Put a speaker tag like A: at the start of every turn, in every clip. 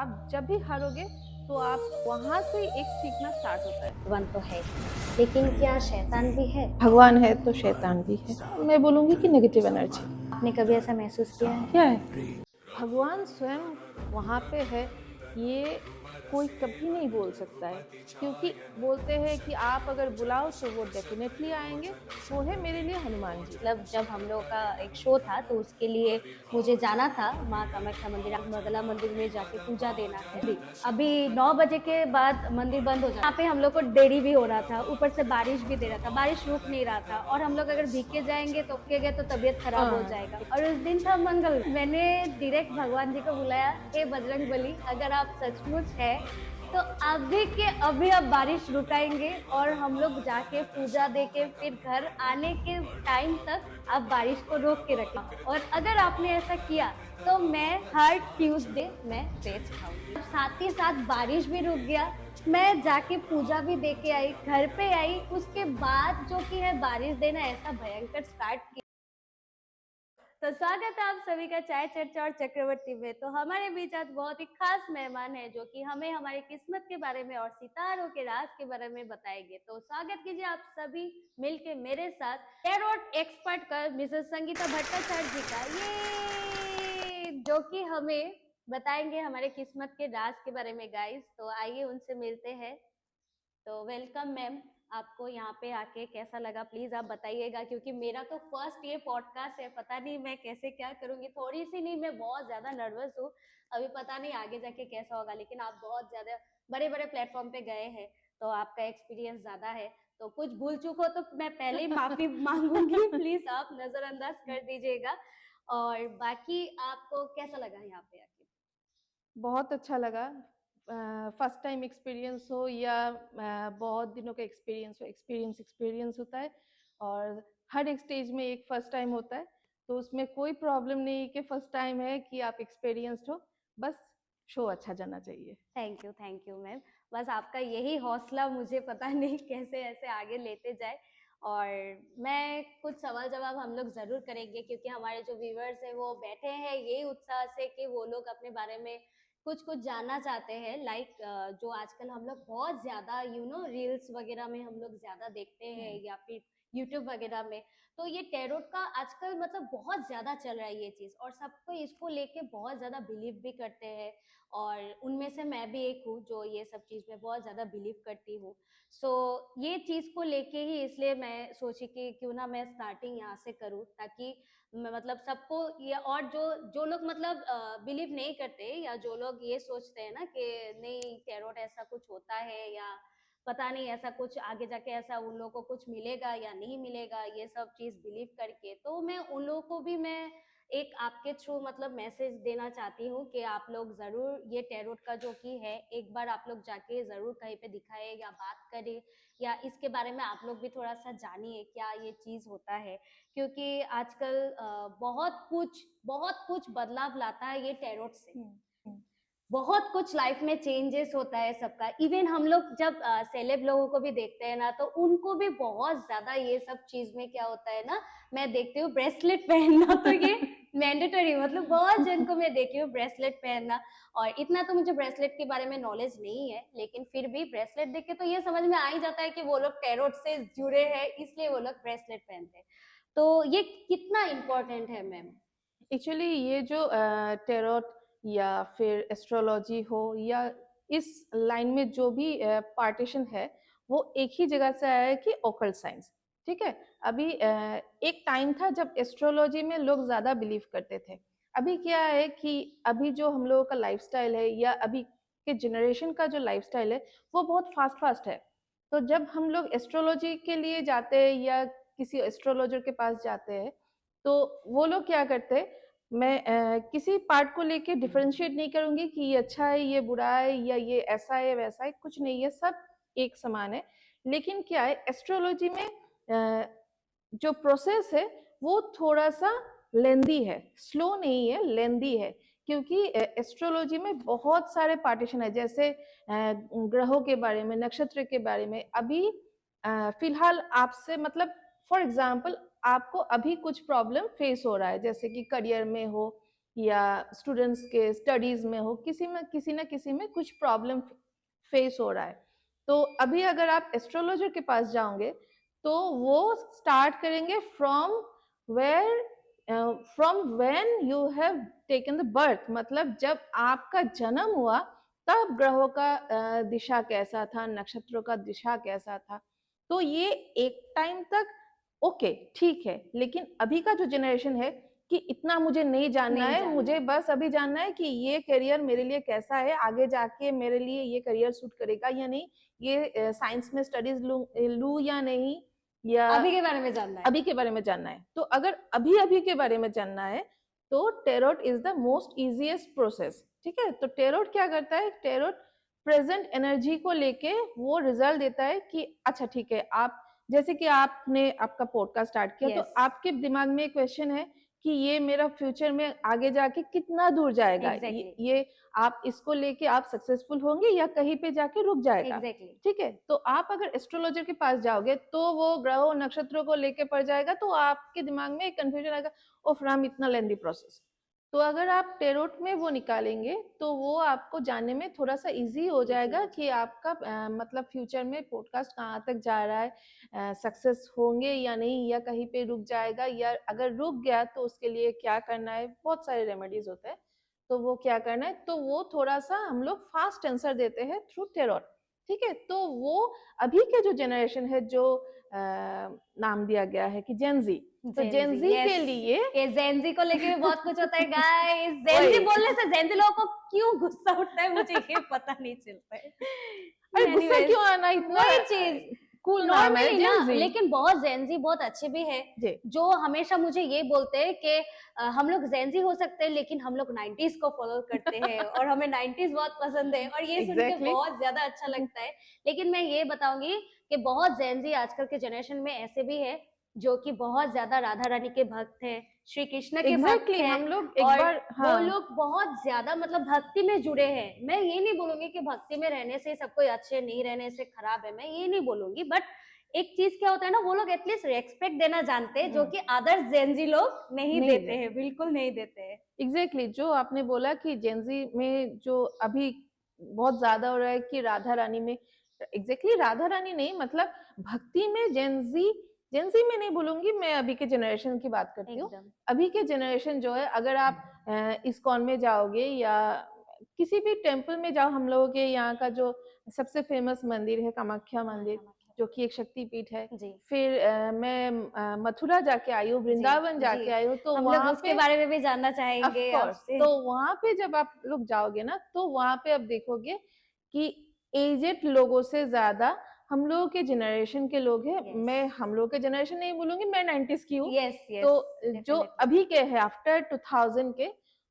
A: आप जब भी हारोगे तो आप वहां से एक सीखना स्टार्ट होता है।
B: भगवान तो है, लेकिन क्या शैतान भी है?
A: भगवान है तो शैतान भी है। मैं बोलूंगी कि नेगेटिव एनर्जी
B: आपने कभी ऐसा महसूस किया है?
A: क्या है। भगवान स्वयं वहां पे है, ये कोई कभी नहीं बोल सकता है। क्योंकि बोलते हैं कि आप अगर बुलाओ तो वो डेफिनेटली आएंगे। वो है मेरे लिए हनुमान जी।
B: मतलब जब हम लोग का एक शो था तो उसके लिए मुझे जाना था माँ कामाख्या मंदिर, मंगला मंदिर में जाके पूजा देना है। अभी 9 बजे के बाद मंदिर बंद हो जाता है। यहाँ पे हम लोग को देरी भी हो रहा था, ऊपर से बारिश भी दे रहा था, बारिश रुक नहीं रहा था और हम लोग अगर भीग जाएंगे तो तबीयत खराब हो जाएगा। और उस दिन था मंगल, मैंने डायरेक्ट भगवान जी को बुलाया, हे बजरंग बली, अगर आप सचमुच है तो अभी के अभी आप बारिश रुकाएंगे और हम लोग जाके पूजा देके फिर घर आने के टाइम तक आप बारिश को रोक के रखें। और अगर आपने ऐसा किया तो मैं हर ट्यूसडे मैं वेज खाऊंगी। साथ ही साथ बारिश भी रुक गया, मैं जाके पूजा भी देके आई, घर पे आई, उसके बाद जो कि है बारिश देना ऐसा भयंकर स्टार्ट किया। तो स्वागत है आप सभी का चाय चर्चा और चक्रवर्ती में। तो हमारे बीच आज बहुत ही खास मेहमान है जो कि हमें हमारी किस्मत के बारे में और सितारों के राज के बारे में बताएंगे। तो स्वागत कीजिए आप सभी मिलके मेरे साथ टैरोट एक्सपर्ट कर मिसेस संगीता भट्टाचार्य जी का, ये जो कि हमें बताएंगे हमारे किस्मत के राज के बारे में गाइस। तो आइए उनसे मिलते हैं। तो वेलकम मैम, आपको यहाँ पे आके कैसा लगा प्लीज आप बताइएगा, क्योंकि मेरा तो फर्स्ट ये पॉडकास्ट है, पता नहीं मैं कैसे क्या करूंगी, थोड़ी सी नहीं मैं बहुत ज्यादा नर्वस हूँ। अभी पता नहीं आगे जाके कैसा होगा, लेकिन आप बहुत ज्यादा बड़े बड़े प्लेटफॉर्म पे गए हैं तो आपका एक्सपीरियंस ज्यादा है। तो कुछ भूल चूक हो तो मैं पहले ही माफी मांगूंगी, प्लीज आप नजरअंदाज कर दीजिएगा। और बाकी आपको कैसा लगा यहाँ पे आके?
A: बहुत अच्छा लगा। फर्स्ट टाइम एक्सपीरियंस हो या बहुत दिनों का एक्सपीरियंस हो, एक्सपीरियंस एक्सपीरियंस होता है। और हर एक स्टेज में एक फर्स्ट टाइम होता है, तो उसमें कोई प्रॉब्लम नहीं कि फर्स्ट टाइम है कि आप एक्सपीरियंस्ड हो। बस शो अच्छा जाना चाहिए।
B: Thank you ma'am. बस आपका यही हौसला मुझे पता नहीं कैसे ऐसे आगे लेते जाए। और मैं कुछ सवाल जवाब हम लोग जरूर करेंगे, क्योंकि हमारे जो व्यूअर्स हैं वो बैठे हैं यही उत्साह से कि वो लोग अपने बारे में कुछ कुछ जानना चाहते हैं। लाइक जो आजकल हम लोग बहुत ज्यादा रील्स वगैरह में हम लोग ज्यादा देखते हैं या फिर यूट्यूब वगैरह में, तो ये टैरोट का आजकल मतलब बहुत ज्यादा चल रहा है ये चीज, और सबको इसको लेके बहुत ज्यादा बिलीव भी करते हैं। और उनमें से मैं भी एक हूँ जो ये सब चीज में बहुत ज्यादा बिलीव करती हूँ। सो ये चीज को लेके ही इसलिए मैं सोची कि क्यों ना मैं स्टार्टिंग यहाँ से करूँ, ताकि मतलब सबको ये, और जो जो लोग मतलब बिलीव नहीं करते या जो लोग ये सोचते हैं ना कि नहीं टैरोट ऐसा कुछ होता है या पता नहीं ऐसा कुछ आगे जाके ऐसा उन लोगों को कुछ मिलेगा या नहीं मिलेगा, ये सब चीज बिलीव करके, तो मैं उन लोगों को भी मैं एक आपके थ्रू मतलब मैसेज देना चाहती हूँ कि आप लोग जरूर ये टैरोट का जो कि है एक बार आप लोग जाके जरूर कहीं पे दिखाए या बात करें, या इसके बारे में आप लोग भी थोड़ा सा जानिए क्या ये चीज होता है। क्योंकि आजकल बहुत कुछ बदलाव लाता है ये टैरोट से। बहुत कुछ लाइफ में चेंजेस होता है सबका। इवन हम लोग जब सेलेब लोगों को भी देखते हैं ना, तो उनको भी बहुत ज्यादा ये सब चीज में क्या होता है ना, मैं देखती हूँ ब्रेसलेट पहनना तो ये मैंडेटरी, मतलब बहुत जन को मैं देखी हूँ ब्रेसलेट पहनना। और इतना तो मुझे ब्रेसलेट के बारे में नॉलेज नहीं है, लेकिन फिर भी ब्रेसलेट देख के तो ये समझ में आ ही जाता है कि वो लोग टैरोट से जुड़े हैं, इसलिए वो लोग ब्रेसलेट पहनते हैं। तो ये कितना इम्पोर्टेंट है मैम?
A: एक्चुअली ये जो टेरोट या फिर एस्ट्रोलॉजी हो या इस लाइन में जो भी पार्टीशन है, वो एक ही जगह से आया है कि ओकल्ट साइंस। ठीक है। अभी एक टाइम था जब एस्ट्रोलॉजी में लोग ज्यादा बिलीव करते थे। अभी क्या है कि अभी जो हम लोगों का लाइफस्टाइल है या अभी के जनरेशन का जो लाइफस्टाइल है, वो बहुत फास्ट फास्ट है। तो जब हम लोग एस्ट्रोलॉजी के लिए जाते हैं या किसी एस्ट्रोलॉजर के पास जाते हैं, तो वो लोग क्या करते हैं, मैं किसी पार्ट को लेके डिफरेंशिएट नहीं करूंगी कि ये अच्छा है ये बुरा है या ये ऐसा है वैसा है, कुछ नहीं है, सब एक समान है। लेकिन क्या है, एस्ट्रोलॉजी में जो प्रोसेस है वो थोड़ा सा लेंदी है, स्लो नहीं है, लेंदी है। क्योंकि एस्ट्रोलॉजी में बहुत सारे पार्टीशन है, जैसे ग्रहों के बारे में, नक्षत्र के बारे में। अभी फिलहाल आपसे मतलब फॉर एग्जाम्पल आपको अभी कुछ प्रॉब्लम फेस हो रहा है, जैसे कि करियर में हो या स्टूडेंट्स के स्टडीज में हो, किसी ना किसी में कुछ प्रॉब्लम फेस हो रहा है। तो अभी अगर आप एस्ट्रोलॉजर के पास जाओगे तो वो स्टार्ट करेंगे from when you have taken the birth, मतलब जब आपका जन्म हुआ तब ग्रहों का दिशा कैसा था, नक्षत्रों का दिशा कैसा था। तो ये एक टाइम तक ओके ठीक है, लेकिन अभी का जो जनरेशन है कि इतना मुझे नहीं जानना
B: नहीं
A: है,
B: जानना
A: मुझे
B: है।
A: बस अभी जानना है कि ये करियर मेरे लिए कैसा है, आगे जाके मेरे लिए ये करियर सूट करेगा या नहीं, ये साइंस में स्टडीज लूं या नहीं, या
B: अभी के बारे में जानना है।
A: अभी के बारे में जानना है। तो अगर अभी अभी के बारे में जानना है तो tarot is the most easiest process. ठीक है, तो टेरोट क्या करता है, टेरोट प्रेजेंट एनर्जी को लेके वो रिजल्ट देता है कि अच्छा ठीक है, आप जैसे कि आपने आपका पॉडकास्ट स्टार्ट किया तो
B: Yes.
A: आपके दिमाग में एक क्वेश्चन है कि ये मेरा फ्यूचर में आगे जाके कितना दूर जाएगा,
B: Exactly.
A: ये आप इसको लेके आप सक्सेसफुल होंगे या कहीं पे जाके रुक जाएगा।
B: Exactly.
A: ठीक है, तो आप अगर एस्ट्रोलॉजर के पास जाओगे तो वो ग्रहों नक्षत्रों को लेके पड़ जाएगा, तो आपके दिमाग में एक कंफ्यूजन आएगा, ओफ राम इतना लेंदी प्रोसेस। तो अगर आप टेरोट में वो निकालेंगे तो वो आपको जानने में थोड़ा सा इजी हो जाएगा कि आपका मतलब फ्यूचर में पॉडकास्ट कहाँ तक जा रहा है, सक्सेस होंगे या नहीं, या कहीं पे रुक जाएगा, या अगर रुक गया तो उसके लिए क्या करना है। बहुत सारे रेमेडीज होते हैं, तो वो क्या करना है, तो वो थोड़ा सा हम लोग फास्ट आंसर देते हैं थ्रू टेरोट। ठीक है, तो वो अभी के जो जनरेशन है जो नाम दिया गया है कि जेनजी, तो जेनजी
B: yes.
A: के लिए
B: ये जेनजी को लेके भी बहुत कुछ होता है गाइस। जेनजी बोलने से जेनजी लोगों को क्यों गुस्सा उठता है मुझे ये पता नहीं चलता है।
A: अरे गुस्सा
B: Anyways,
A: क्यों आना, इतना
B: वही चीज
A: कूल नाम है
B: नॉर्मली ना,
A: जेनजी।
B: लेकिन बहुत जेनजी बहुत अच्छे भी है
A: जी
B: जो हमेशा मुझे ये बोलते हैं कि हम लोग जेनजी हो सकते हैं लेकिन हम लोग 90s को फॉलो करते हैं और हमें 90s बहुत पसंद है, और ये सुन के
A: एग्जैक्टली
B: बहुत ज्यादा अच्छा लगता है। लेकिन मैं ये बताऊंगी कि बहुत जेनजी आजकल के जनरेशन में ऐसे भी है जो कि बहुत ज्यादा राधा रानी के भक्त हैं, श्री कृष्ण के भक्त
A: एग्जैक्टली
B: हैं,
A: हम लोग एक
B: और
A: बार
B: वो
A: हाँ
B: लोग बहुत ज्यादा मतलब भक्ति में जुड़े हैं। मैं ये नहीं बोलूंगी कि भक्ति में रहने से सब कोई अच्छे, नहीं रहने से खराब है, मैं ये नहीं बोलूंगी, बट एक चीज क्या होता है ना, वो लोग एटलीस्ट रेस्पेक्ट देना जानते हैं जो कि अदर्स जेनजी लोग नहीं देते हैं, बिल्कुल नहीं देते हैं।
A: एग्जैक्टली जो आपने बोला कि जेनजी में जो अभी बहुत ज्यादा हो रहा है कि राधा रानी में, एग्जैक्टली राधा रानी नहीं, मतलब भक्ति में जेनजी, जेनजी में नहीं बोलूंगी मैं, अभी के जनरेशन की बात करती हूँ।
B: एकदम
A: अभी के जनरेशन जो है, अगर आप इस्कॉन में जाओगे या किसी भी टेम्पल में जाओ, हम लोगों के यहाँ का जो सबसे फेमस मंदिर है कामाख्या मंदिर, जो कि एक शक्तिपीठ है।
B: जी
A: फिर मैं मथुरा जाके आई हूँ, वृंदावन
B: जी
A: जाके आई हूँ, तो
B: हम लोग
A: वहां
B: उसके
A: पे
B: बारे में भी जानना
A: ऑफ
B: चाहेंगे
A: कोर्स,
B: आपसे।
A: तो वहां पे जब आप लोग जाओगे ना तो वहां पे आप देखोगे कि एजेड लोगों से ज्यादा हम लोगों के जनरेशन के लोग हैं।
B: Yes.
A: मैं हम लोग के जनरेशन नहीं बोलूंगी, मैं 90s की हूँ।
B: यस यस
A: तो जो
B: डेफिनेटली।
A: अभी के है आफ्टर 2000 के,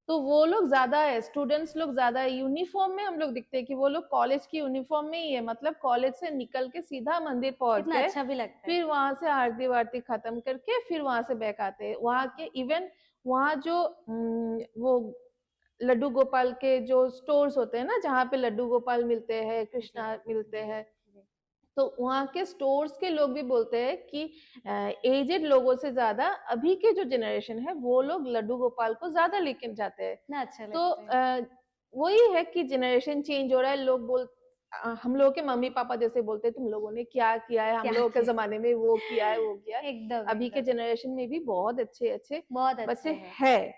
A: तो वो लोग ज्यादा है, स्टूडेंट्स लोग ज्यादा है। यूनिफॉर्म में हम लोग दिखते हैं कि वो लोग कॉलेज की यूनिफॉर्म में ही है, मतलब कॉलेज से निकल के सीधा मंदिर पहुंच
B: कितना
A: गए,
B: अच्छा भी लगता है।
A: फिर वहां से आरती वारती खत्म करके फिर वहां से बैक आते हैं। वहां के इवन वहां जो वो लड्डू गोपाल के जो स्टोर्स होते हैं ना, जहाँ पे लड्डू गोपाल मिलते हैं, कृष्णा मिलते हैं, तो वहाँ के स्टोर्स के लोग भी बोलते हैं कि एजेड लोगों से ज्यादा अभी के जो जनरेशन है वो लोग लड्डू गोपाल को ज्यादा लेके जाते हैं।
B: कितना अच्छा
A: तो
B: लगता है।
A: वही है कि जनरेशन चेंज हो रहा है। लोग हम लोगों के मम्मी पापा जैसे बोलते हैं तुम लोगों ने क्या किया है, हम
B: क्या
A: लोगों के
B: किया?
A: जमाने में वो किया है वो किया है।
B: एकदम
A: अभी के
B: एकदम
A: जनरेशन में भी बहुत अच्छे अच्छे
B: बहुत अच्छे
A: बच्चे
B: हैं।
A: हैं,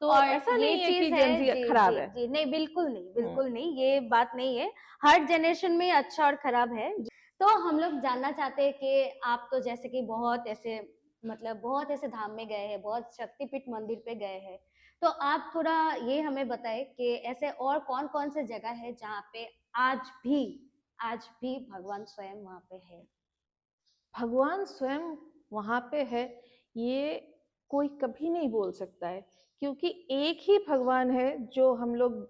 A: तो
B: और
A: ऐसा
B: ये
A: नहीं है कि
B: चीज है
A: जेनजी
B: जी
A: खराब
B: जी
A: है।
B: जी, नहीं बिल्कुल नहीं, बिल्कुल नहीं, ये बात नहीं है। हर जनरेशन में अच्छा और खराब है। तो हम लोग जानना चाहते हैं कि आप तो जैसे कि बहुत ऐसे मतलब बहुत ऐसे धाम में गए हैं, बहुत शक्तिपीठ मंदिर पे गए हैं, तो आप थोड़ा ये हमें बताएं कि ऐसे और कौन कौन से जगह है जहाँ पे आज भी आज भी भगवान स्वयं वहाँ पे है।
A: भगवान स्वयं वहां पे है, ये कोई कभी नहीं बोल सकता है, क्योंकि एक ही भगवान है जो हम लोग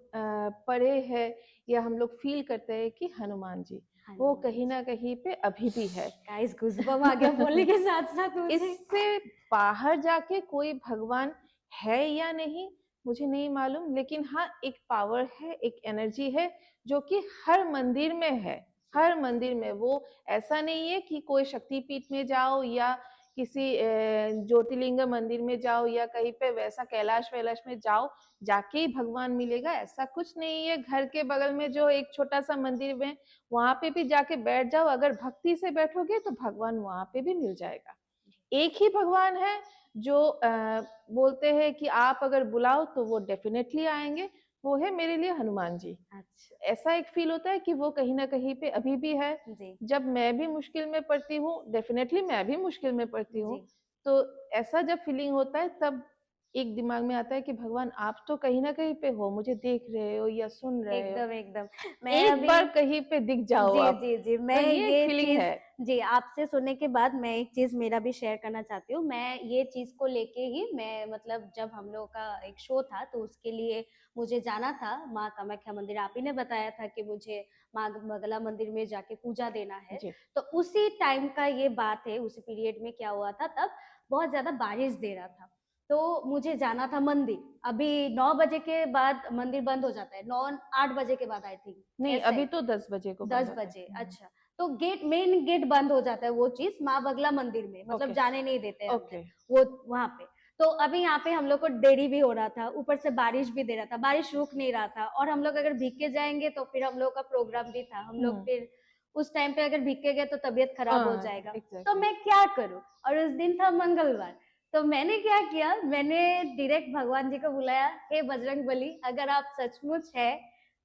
A: पढ़े हैं या हम लोग फील करते हैं कि हनुमान जी, वो कहीं ना कहीं पे अभी भी है।
B: गाइस गूज़बम्प आ गया बोलने के साथ साथ मुझे।
A: इससे बाहर जाके कोई भगवान है या नहीं मुझे नहीं मालूम, लेकिन हाँ एक पावर है, एक एनर्जी है जो कि हर मंदिर में है। हर मंदिर में वो, ऐसा नहीं है कि कोई शक्तिपीठ में जाओ या किसी ज्योतिर्लिंग मंदिर में जाओ या कहीं पे वैसा कैलाश वैलाश में जाओ, जाके ही भगवान मिलेगा, ऐसा कुछ नहीं है। घर के बगल में जो एक छोटा सा मंदिर में, वहां पे भी जाके बैठ जाओ, अगर भक्ति से बैठोगे तो भगवान वहां पे भी मिल जाएगा। एक ही भगवान है जो बोलते हैं कि आप अगर बुलाओ तो वो डेफिनेटली आएंगे, वो है मेरे लिए हनुमान जी।
B: अच्छा
A: ऐसा एक फील होता है कि वो कहीं ना कहीं पे अभी भी है।
B: जी
A: जब मैं भी मुश्किल में पड़ती हूँ, डेफिनेटली मैं भी मुश्किल में पड़ती हूँ,
B: जी
A: तो ऐसा जब फीलिंग होता है तब एक दिमाग में आता है कि भगवान आप तो कहीं ना कहीं पे हो, मुझे देख रहे हो या सुन रहे हो,
B: एकदम एकदम। मैं
A: एक
B: अभी
A: बार कहीं पे दिख जाओ
B: जी
A: आप।
B: जी जी
A: तो
B: मैं
A: ये एक
B: ये
A: फीलिंग
B: चीज
A: है।
B: जी आपसे सुनने के बाद मैं एक चीज मेरा भी शेयर करना चाहती हूँ। मैं ये चीज को लेके ही मैं मतलब जब हम लोग का एक शो था तो उसके लिए मुझे जाना था माँ कामाख्या मंदिर। आप ही ने बताया था कि मुझे माँ मंगला मंदिर में जाके पूजा देना है।
A: जी।
B: तो उसी टाइम का ये बात है, उसी पीरियड में क्या हुआ था, तब बहुत ज्यादा बारिश दे रहा था। तो मुझे जाना था मंदिर। अभी 9 बजे के बाद मंदिर बंद हो जाता है, 9 8 बजे के बाद आई थिंक,
A: नहीं,
B: ऐसा
A: अभी
B: ही
A: तो 10 बजे को बंद
B: दस
A: होता है।
B: बजे अच्छा। तो गेट, मेन गेट बंद हो जाता है वो चीज माँ बगला मंदिर में, मतलब
A: ओके।
B: जाने नहीं देते हैं अंदर
A: ओके।
B: वो वहां पे। तो अभी यहाँ पे हम लोग को देरी भी हो रहा था, ऊपर से बारिश भी दे रहा था, बारिश रुक नहीं रहा था, और हम लोग अगर भीग के जाएंगे तो फिर हम लोग का प्रोग्राम भी था, हम लोग
A: हम्म।
B: फिर उस टाइम पे अगर भीग के गए तो तबीयत खराब हो
A: हाँ,
B: जाएगा। तो
A: एग्जैक्टली।
B: मैं क्या करूं, और उस दिन था मंगलवार। तो मैंने क्या किया, मैंने डायरेक्ट भगवान जी को बुलाया, हे बजरंग बली अगर आप सचमुच है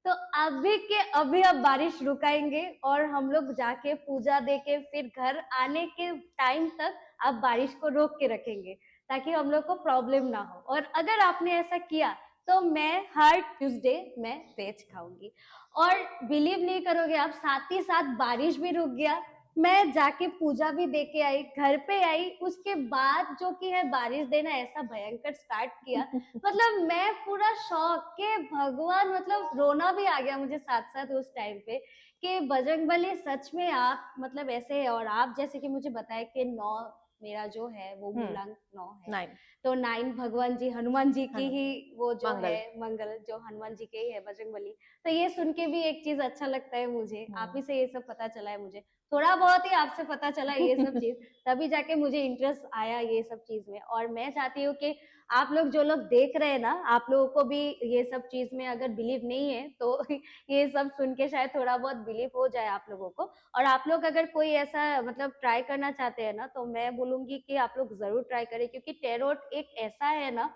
B: तो अभी के अभी अब बारिश रुकाएंगे और हम लोग जाके पूजा देके फिर घर आने के टाइम तक आप बारिश को रोक के रखेंगे, ताकि हम लोग को प्रॉब्लम ना हो। और अगर आपने ऐसा किया तो मैं हर ट्यूसडे मैं वेज खाऊंगी। और बिलीव नहीं करोगे आप, साथ ही साथ बारिश भी रुक गया, मैं जाके पूजा भी दे के आई, घर पे आई, उसके बाद जो कि है बारिश देना ऐसा भयंकर स्टार्ट किया। मतलब मैं पूरा शॉक के भगवान, मतलब रोना भी आ गया मुझे साथ साथ उस टाइम पे कि बजरंगबली सच में आप मतलब ऐसे है। और आप जैसे कि मुझे बताया कि 9 मेरा जो है वो मूलांक 9 है।
A: 9।
B: तो 9 भगवान जी हनुमान जी की
A: हनुमान।
B: ही वो जो है
A: मंगल।
B: मंगल जो हनुमान जी के ही है बजरंगबली। तो ये सुन के भी एक चीज अच्छा लगता है मुझे, आप ही से ये सब पता चला है मुझे, थोड़ा बहुत ही आपसे पता चला ये सब चीज, तभी जाके मुझे इंटरेस्ट आया ये सब चीज में। और मैं चाहती हूँ कि आप लोग जो लोग देख रहे हैं ना, आप लोगों को भी ये सब चीज में अगर बिलीव नहीं है तो ये सब सुन के शायद थोड़ा बहुत बिलीव हो जाए आप लोगों को। और आप लोग अगर कोई ऐसा मतलब ट्राई करना चाहते हैं ना, तो मैं बोलूंगी कि आप लोग जरूर ट्राई करें, क्योंकि टेरोट एक ऐसा है ना,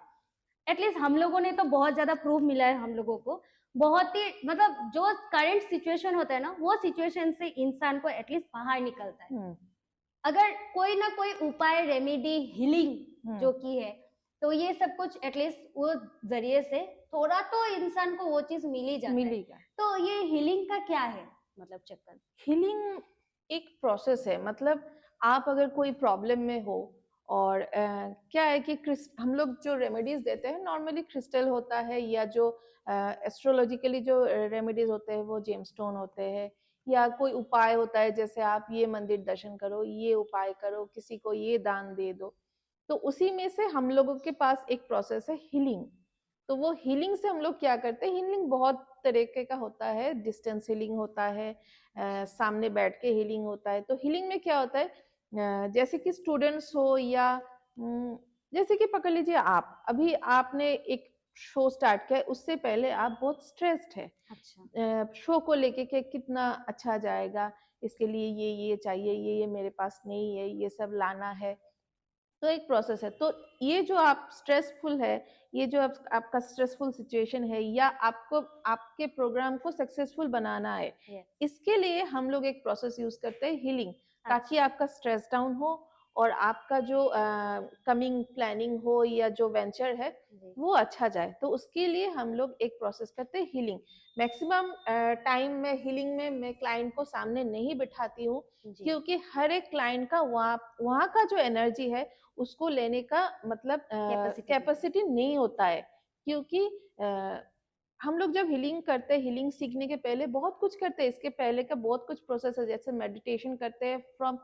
B: एटलीस्ट हम लोगों ने तो बहुत ज्यादा प्रूफ मिला है हम लोगों को, बहुत ही मतलब जो करंट सिचुएशन होता है ना, वो सिचुएशन से इंसान को एटलीस्ट बाहर निकलता है।
A: हम्म।
B: अगर कोई ना कोई उपाय, रेमेडी, हीलिंग
A: हम्म।
B: जो की है, तो ये सब कुछ एटलीस्ट वो जरिए से थोड़ा तो इंसान को वो चीज मिल ही जाता है।
A: मिलेगा।
B: तो ये हीलिंग का क्या है मतलब चक्कर?
A: हीलिंग एक प्रोसेस है, मतलब आप अगर कोई प्रॉब्लम में हो, और क्या है कि हम लोग जो रेमेडीज देते हैं नॉर्मली क्रिस्टल होता है, या जो एस्ट्रोलॉजिकली जो रेमेडीज होते हैं वो जेमस्टोन होते हैं, या कोई उपाय होता है, जैसे आप ये मंदिर दर्शन करो, ये उपाय करो, किसी को ये दान दे दो। तो उसी में से हम लोगों के पास एक प्रोसेस है हीलिंग। तो वो हीलिंग से हम लोग क्या करते हैं, हीलिंग बहुत तरीके का होता है, डिस्टेंस हीलिंग होता है, सामने बैठ के हीलिंग होता है। तो हीलिंग में क्या होता है, जैसे कि स्टूडेंट्स हो, या जैसे कि पकड़ लीजिए आप अभी आपने एक शो स्टार्ट किया है, उससे पहले आप बहुत स्ट्रेस्ड है
B: अच्छा।
A: शो को लेके कि कितना अच्छा जाएगा, इसके लिए ये चाहिए, ये मेरे पास नहीं है, ये सब लाना है। तो एक प्रोसेस है। तो ये जो आप स्ट्रेसफुल है, ये जो आपका स्ट्रेसफुल सिचुएशन है, या आपको आपके प्रोग्राम को सक्सेसफुल बनाना है,
B: यस।
A: इसके लिए हम लोग एक प्रोसेस यूज करते हैं हीलिंग, ताकि
B: अच्छा।
A: आपका स्ट्रेस डाउन हो, और आपका जो कमिंग प्लानिंग हो या जो वेंचर है
B: जी
A: वो अच्छा जाए। तो उसके लिए हम लोग एक प्रोसेस करते हैं हीलिंग। मैक्सिमम टाइम में हीलिंग में मैं क्लाइंट को सामने नहीं बिठाती हूँ,
B: जी।
A: क्योंकि हर एक क्लाइंट का वहाँ का जो एनर्जी है उसको लेने का मतलब
B: कैपेसिटी नहीं है।
A: कैपेसिटी नहीं होता है। क्योंकि हम लोग जब हीलिंग करते हैं, हीलिंग सीखने के पहले बहुत कुछ करते हैं, इसके पहले का बहुत कुछ प्रोसेस है, जैसे मेडिटेशन करते हैं फ्रॉम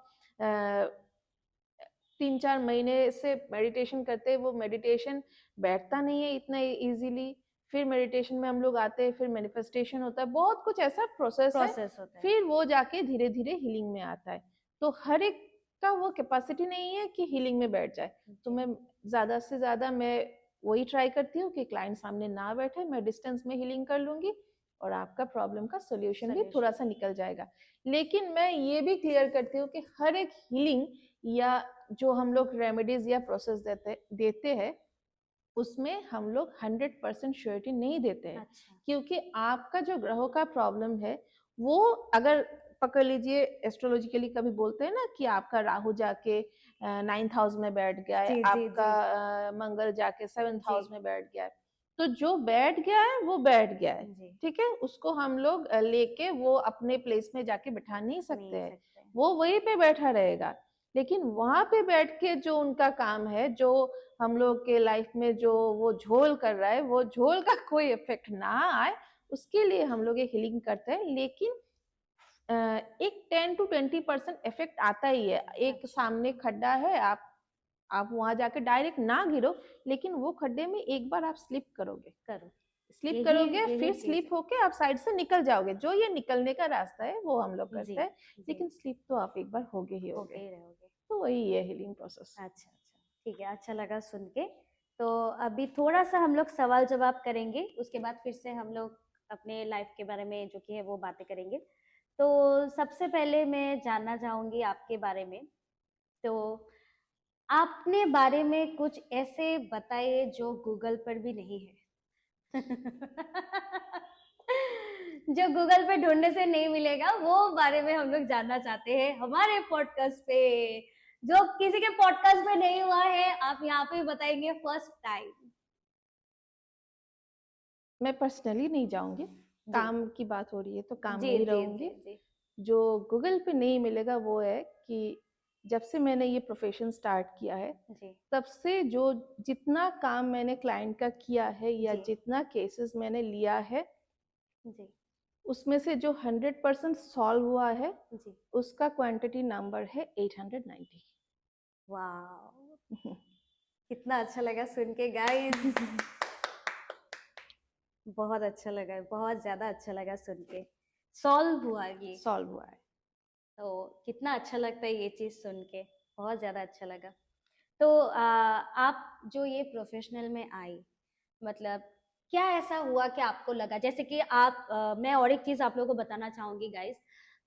A: 3 4 महीने से मेडिटेशन करते हैं, वो मेडिटेशन बैठता नहीं है इतना इजीली। फिर मेडिटेशन में हम लोग आते हैं, फिर मैनिफेस्टेशन होता है, बहुत कुछ ऐसा प्रोसेस है,
B: प्रोसेस होता है।
A: फिर वो जाके धीरे धीरे हीलिंग में आता है। तो हर एक का वो कैपेसिटी नहीं है कि हीलिंग में बैठ जाए। तो मैं ज़्यादा से ज़्यादा मैं वही ट्राई करती हूँ कि क्लाइंट सामने ना बैठे, मैं डिस्टेंस में हीलिंग कर लूँगी और आपका प्रॉब्लम का सॉल्यूशन भी थोड़ा सा निकल जाएगा। लेकिन मैं ये भी क्लियर करती हूँ कि हर एक हीलिंग या जो हम लोग रेमेडीज या प्रोसेस देते हैं उसमें हम लोग 100% श्योरिटी नहीं देते हैं।
B: अच्छा।
A: क्योंकि आपका जो ग्रहों का प्रॉब्लम है वो अगर पकड़ लीजिए एस्ट्रोलॉजिकली कभी बोलते हैं ना कि आपका राहु जाके 9th हाउस में बैठ गया है,
B: जी जी
A: आपका
B: जी
A: मंगल जाके 7th
B: जी
A: हाउस में बैठ गया है, तो जो बैठ गया है वो बैठ गया है।
B: जी।
A: ठीक है, उसको हम लोग लेके वो अपने प्लेस में जाके बिठा नहीं सकते
B: नहीं
A: हैं,
B: सकते।
A: वो वहीं पे बैठा रहेगा। लेकिन वहां पे बैठ के जो उनका काम है, जो हम लोग के लाइफ में जो वो झोल कर रहा है, वो झोल का कोई इफेक्ट ना आए उसके लिए हम लोग एक हीलिंग करते हैं। लेकिन एक 10 to 20% इफेक्ट आता ही है। एक
B: अच्छा।
A: सामने खड्डा है, आप वहां जाके डायरेक्ट ना गिरो, लेकिन वो खड्डे में एक बार आप स्लिप करोगे,
B: करो।
A: स्लिप
B: यही
A: करोगे,
B: यही
A: फिर
B: चीज
A: स्लिप होके आप साइड से निकल जाओगे। जो ये निकलने का रास्ता है वो हम लोग
B: है। जी
A: करते हैं,
B: जी।
A: लेकिन स्लिप तो आप एक बार होगे ही
B: होके
A: होगे।
B: ही रहोगे।
A: तो वही है हीलिंग प्रोसेस।
B: अच्छा अच्छा, ठीक है, अच्छा लगा सुन के। तो अभी थोड़ा सा हम लोग सवाल जवाब करेंगे, उसके बाद फिर से हम लोग अपने लाइफ के बारे में जो कि है वो बातें करेंगे। तो सबसे पहले मैं जानना चाहूंगी आपके बारे में। तो आपने बारे में कुछ ऐसे बताइए जो गूगल पर भी नहीं है। जो गूगल पे ढूंढने से नहीं मिलेगा, वो बारे में हम लोग जानना चाहते हैं हमारे पॉडकास्ट पे। जो किसी के पॉडकास्ट में नहीं हुआ है, आप यहाँ पे बताएंगे फर्स्ट टाइम।
A: मैं पर्सनली नहीं जाऊंगी,
B: जी
A: काम की बात हो रही है तो काम
B: जी
A: में ही
B: जी जी
A: रहूंगी।
B: जी
A: जो गूगल पे नहीं मिलेगा वो है कि जब से मैंने ये प्रोफेशन स्टार्ट किया है,
B: जी
A: तब से जो जितना काम मैंने क्लाइंट का किया है या
B: जी
A: जितना केसेस मैंने लिया है,
B: जी
A: उसमें से जो 100% सॉल्व हुआ है
B: जी।
A: उसका क्वांटिटी नंबर है 890।
B: वाह, कितना अच्छा लगा सुन के गाइस। बहुत अच्छा लगा, बहुत ज्यादा अच्छा लगा सुन के। सॉल्व हुआ ये,
A: सॉल्व हुआ है।
B: तो कितना अच्छा लगता है ये चीज सुन के। बहुत ज्यादा अच्छा लगा। तो आप जो ये प्रोफेशनल में आई, मतलब क्या ऐसा हुआ कि आपको लगा, जैसे कि आप मैं और एक चीज आप लोगों को बताना चाहूंगी गाइस,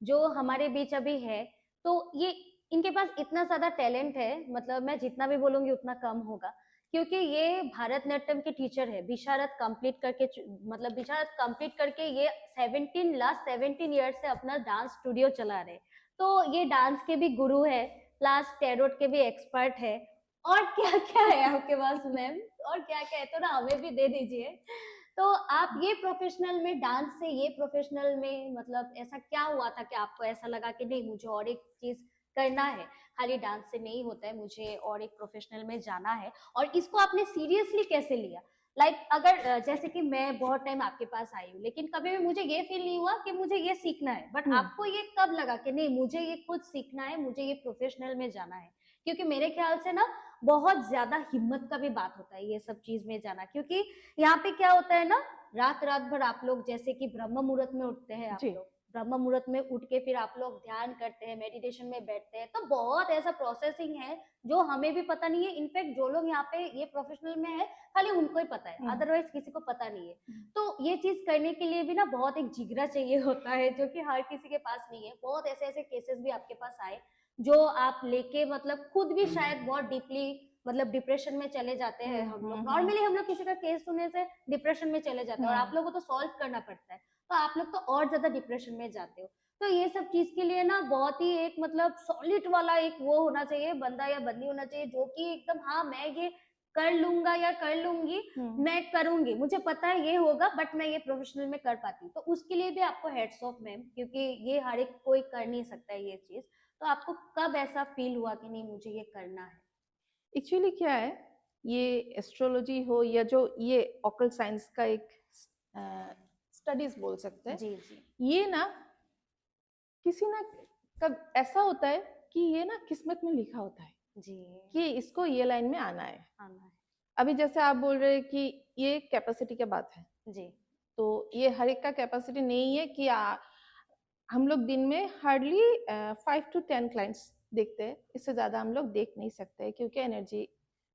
B: जो हमारे बीच अभी है, तो ये इनके पास इतना ज्यादा टैलेंट है, मतलब मैं जितना भी बोलूंगी उतना कम होगा। क्योंकि ये भारतनाट्यम के टीचर है, विशारद कंप्लीट करके, मतलब विशारद कंप्लीट करके ये 17 ईयर से अपना डांस स्टूडियो चला रहे। तो ये डांस के भी गुरु है, प्लस टैरोट के भी एक्सपर्ट है। और क्या क्या है आपके पास मैम, और क्या क्या है, तो ना हमें भी दे दीजिए। तो आप ये प्रोफेशनल में, डांस से ये प्रोफेशनल में, मतलब ऐसा क्या हुआ था कि आपको ऐसा लगा कि नहीं मुझे और एक चीज करना है, खाली डांस से नहीं होता है, मुझे और एक प्रोफेशनल में जाना है। और इसको आपने सीरियसली कैसे लिया? अगर जैसे कि मैं बहुत टाइम आपके पास आई हूँ, लेकिन कभी भी मुझे ये फील नहीं हुआ कि मुझे ये सीखना है, बट आपको ये कब लगा कि नहीं मुझे ये खुद सीखना है, मुझे ये प्रोफेशनल में जाना है? क्योंकि मेरे ख्याल से ना बहुत ज्यादा हिम्मत का भी बात होता है ये सब चीज में जाना। क्योंकि यहाँ पे क्या होता है ना, रात रात भर आप लोग, जैसे कि ब्रह्म मुहूर्त में उठते हैं आप
A: जी।
B: लोग, ब्रह्म मुहूर्त में उठ के फिर आप लोग ध्यान करते हैं, मेडिटेशन में बैठते हैं, तो बहुत ऐसा प्रोसेसिंग है जो हमें भी पता नहीं है। इनफैक्ट जो लोग यहाँ पे ये प्रोफेशनल में है, खाली उनको ही पता है, अदरवाइज किसी को पता नहीं है। तो ये चीज करने के लिए भी ना बहुत एक जिगरा चाहिए होता है, जो कि हर किसी के पास नहीं है। बहुत ऐसे ऐसे केसेस भी आपके पास आए जो आप लेके, मतलब खुद भी शायद बहुत डीपली, मतलब डिप्रेशन में चले जाते हैं। हम लोग नॉर्मली, हम लोग किसी का केस सुनने से डिप्रेशन में चले जाते हैं, और आप लोगों को तो सॉल्व करना पड़ता है, तो आप लोग तो और ज्यादा डिप्रेशन में जाते हो। तो ये सब चीज के लिए ना बहुत ही एक, मतलब सॉलिड वाला एक वो होना चाहिए, बंदा या बंदी होना चाहिए, जो कि एकदम हाँ मैं ये कर लूंगा या कर लूंगी, मैं करूंगी, मुझे पता है ये होगा, बट मैं ये प्रोफेशनल में कर पाती हूँ। तो उसके लिए भी आपको हेड्स ऑफ मैम, क्योंकि ये हर एक कोई कर नहीं सकता है ये चीज। तो आपको कब ऐसा फील हुआ कि नहीं मुझे ये करना है?
A: एक्चुअली क्या है, ये एस्ट्रोलॉजी हो या जो ये ऑकल्ट साइंस का एक स्टडीज बोल सकते हैं,
B: जी जी
A: ये ना किसी ना कब ऐसा होता है कि ये ना किस्मत में लिखा होता है
B: जी।
A: कि इसको ये लाइन में आना है।
B: आना है।
A: अभी जैसे आप बोल रहे हैं कि ये कैपेसिटी की बात है,
B: जी
A: तो ये हर एक का कैपेसिटी नहीं है कि हम लोग दिन में हार्डली 5 to 10 क्लाइंट्स देखते हैं, इससे ज़्यादा हम लोग देख नहीं सकते क्योंकि एनर्जी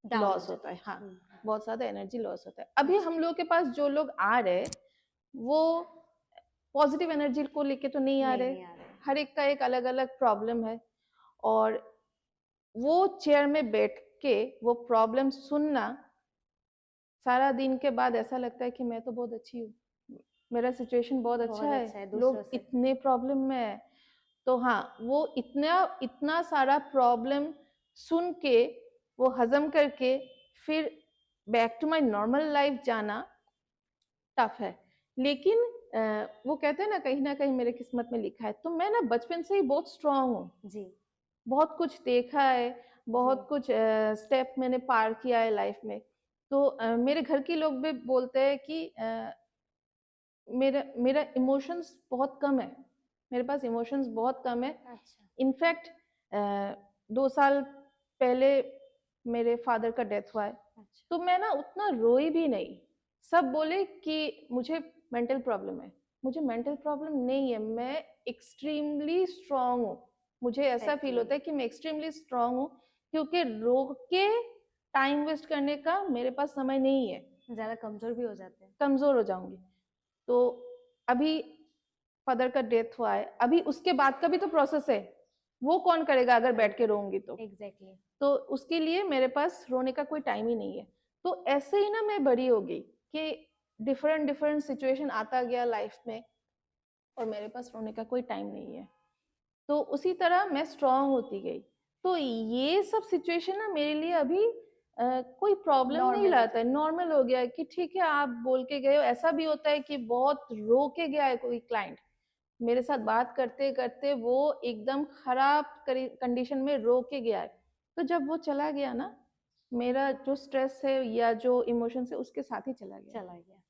B: डाउन हो
A: लॉस होता
B: जाता
A: है।
B: है।
A: हाँ, बहुत ज़्यादा एनर्जी लॉस होता है। अभी
B: अच्छा।
A: हम लोग के पास जो लोग आ रहे हैं, वो पॉजिटिव एनर्जी को लेके तो नहीं आ रहे।
B: नहीं आ रहा है।
A: हर एक का एक अलग-अलग प्रॉब्लम है और वो चेयर में बैठ के वो प्रॉब्लम सुनना, सारा दिन के बाद ऐसा लगता है कि मैं तो बहुत अच्छी हूँ, मेरा सिचुएशन बहुत अच्छा
B: बहुत
A: है,
B: अच्छा है दूसरों
A: लोग
B: से।
A: इतने प्रॉब्लम में है। तो हाँ, वो इतना इतना सारा प्रॉब्लम सुन के, वो हजम करके फिर back to my normal life जाना टफ है। लेकिन वो कहते हैं ना कहीं मेरे किस्मत में लिखा है। तो मैं ना बचपन से ही बहुत स्ट्रांग हूँ,
B: जी,
A: बहुत कुछ देखा है,
B: जी।
A: बहुत कुछ स्टेप मैंने पार किया है लाइफ में। तो मेरे घर के लोग भी बोलते हैं कि मेरा मेरा इमोशंस बहुत कम है, मेरे पास इमोशंस बहुत कम है।
B: अच्छा,
A: इनफैक्ट 2 साल पहले मेरे फादर का डेथ हुआ है,
B: अच्छा।
A: तो मैं ना उतना रोई भी नहीं। सब बोले कि मुझे मेंटल प्रॉब्लम है, मुझे मेंटल प्रॉब्लम नहीं है, मैं एक्सट्रीमली स्ट्रांग हूँ। मुझे ऐसा फील
B: एग्ज़ैक्टली।
A: होता है कि मैं एक्सट्रीमली स्ट्रांग हूँ, क्योंकि रो के टाइम वेस्ट करने का मेरे पास समय नहीं है,
B: ज़्यादा कमज़ोर भी हो जाते हैं।
A: कमजोर हो जाऊंगी। तो अभी फादर का डेथ हुआ है, अभी उसके बाद का भी तो प्रोसेस है, वो कौन करेगा अगर बैठ के रोऊंगी तो।
B: एग्ज़ैक्टली।
A: तो उसके लिए मेरे पास रोने का कोई टाइम ही नहीं है। तो ऐसे ही ना मैं बड़ी हो गई कि डिफरेंट डिफरेंट सिचुएशन आता गया लाइफ में और मेरे पास रोने का कोई टाइम नहीं है। तो उसी तरह मैं स्ट्रांग होती गई। तो ये सब सिचुएशन ना मेरे लिए अभी कोई प्रॉब्लम नहीं
B: नॉर्मल हो
A: लाता है,
B: जाता है।
A: नॉर्मल हो गया है कि ठीक है आप बोल के गए हो। ऐसा भी होता है कि बहुत रो के गया है कोई क्लाइंट, मेरे साथ बात करते करते वो एकदम खराब कंडीशन में रो के गया है। तो जब वो चला गया ना, मेरा जो स्ट्रेस है या जो इमोशंस है उसके साथ ही चला गया,
B: चला गया।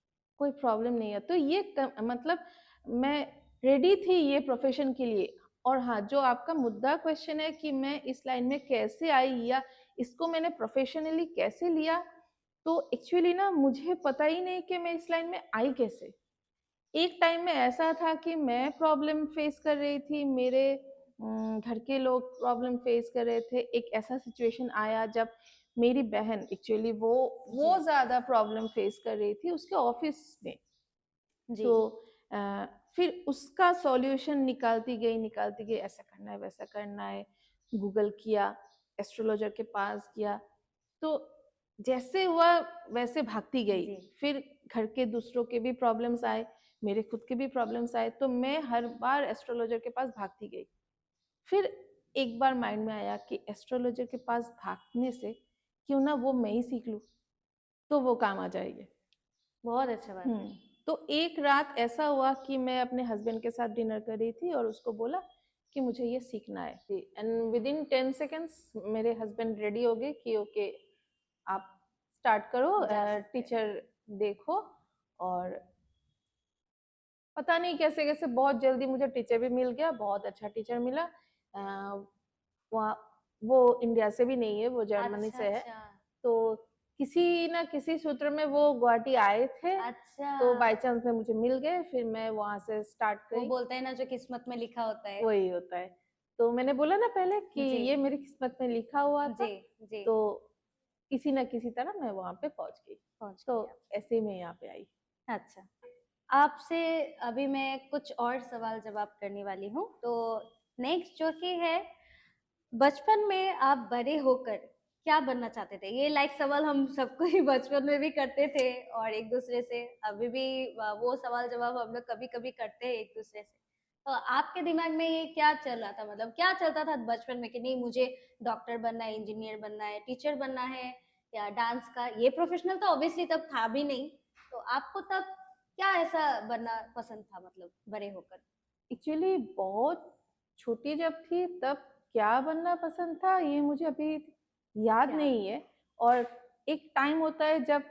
A: कोई प्रॉब्लम नहीं है। तो ये मतलब मैं रेडी थी ये प्रोफेशन के लिए। और हाँ, जो आपका मुद्दा क्वेश्चन है कि मैं इस लाइन में कैसे आई या इसको मैंने प्रोफेशनली कैसे लिया, तो एक्चुअली ना मुझे पता ही नहीं कि मैं इस लाइन में आई कैसे। एक टाइम में ऐसा था कि मैं प्रॉब्लम फेस कर रही थी, मेरे घर के लोग प्रॉब्लम फेस कर रहे थे। एक ऐसा सिचुएशन आया जब मेरी बहन एक्चुअली वो
B: जी,
A: ज्यादा प्रॉब्लम फेस कर रही थी उसके ऑफिस में।
B: जी।
A: तो फिर उसका सॉल्यूशन निकालती गई, ऐसा करना है वैसा करना है, गूगल किया, एस्ट्रोलॉजर के पास किया। तो जैसे हुआ वैसे भागती गई।
B: जी।
A: फिर घर के दूसरों के भी प्रॉब्लम्स आए, मेरे खुद के भी प्रॉब्लम्स आए, तो मैं हर बार एस्ट्रोलॉजर के पास भागती गई। फिर एक बार माइंड में आया कि एस्ट्रोलॉजर के पास भागने से क्यों ना वो मैं ही सीख लूं, तो वो काम आ जाएगी।
B: बहुत अच्छा बात है।
A: तो एक रात ऐसा हुआ कि मैं अपने हस्बैंड के साथ डिनर कर रही थी और उसको बोला कि मुझे ये सीखना है, एंड विद इन 10 सेकेंड्स मेरे हस्बैंड रेडी हो गए कि ओके आप स्टार्ट करो,
B: जा सकते हैं।
A: टीचर देखो। और पता नहीं कैसे कैसे बहुत जल्दी मुझे टीचर भी मिल गया, बहुत अच्छा टीचर मिला। वहाँ वो इंडिया से भी नहीं है, वो जर्मनी
B: अच्छा,
A: से है।
B: अच्छा।
A: तो किसी ना किसी सूत्र में वो गुवाहाटी आए थे,
B: अच्छा।
A: तो बाय चांस में मुझे मिल गए, फिर मैं वहां से स्टार्ट
B: वो
A: करी।
B: बोलते हैं ना जो किस्मत में लिखा होता है।
A: वही होता है। तो मैंने बोला ना पहले कि
B: जी,
A: ये मेरी किस्मत में लिखा हुआ था।
B: जी, जी।
A: तो किसी ना किसी तरह मैं वहां पे पहुंच गई।
B: पहुँच
A: तो
B: गई आप।
A: ऐसे ही मैं यहाँ पे आई।
B: अच्छा। आपसे अभी मैं कुछ और सवाल जवाब करने वाली हूँ। तो नेक्स्ट जो कि है, बचपन में आप बड़े होकर क्या बनना चाहते थे? ये लाइक सवाल हम सबको ही बचपन में भी करते थे और एक दूसरे से अभी भी वो सवाल जवाब हम लोग कभी-कभी करते हैं एक दूसरे से। तो आपके दिमाग में ये क्या चल रहा था? मतलब क्या चलता था बचपन में कि नहीं मुझे डॉक्टर बनना है, इंजीनियर बनना है, टीचर बनना है या डांस का ये प्रोफेशनल तो ऑब्वियसली तब था भी नहीं। तो आपको तब क्या ऐसा बनना पसंद था मतलब बड़े होकर?
A: एक्चुअली बहुत छोटी जब थी तब क्या बनना पसंद था ये मुझे अभी याद
B: याद
A: नहीं
B: नहीं।
A: है। और एक टाइम होता है जब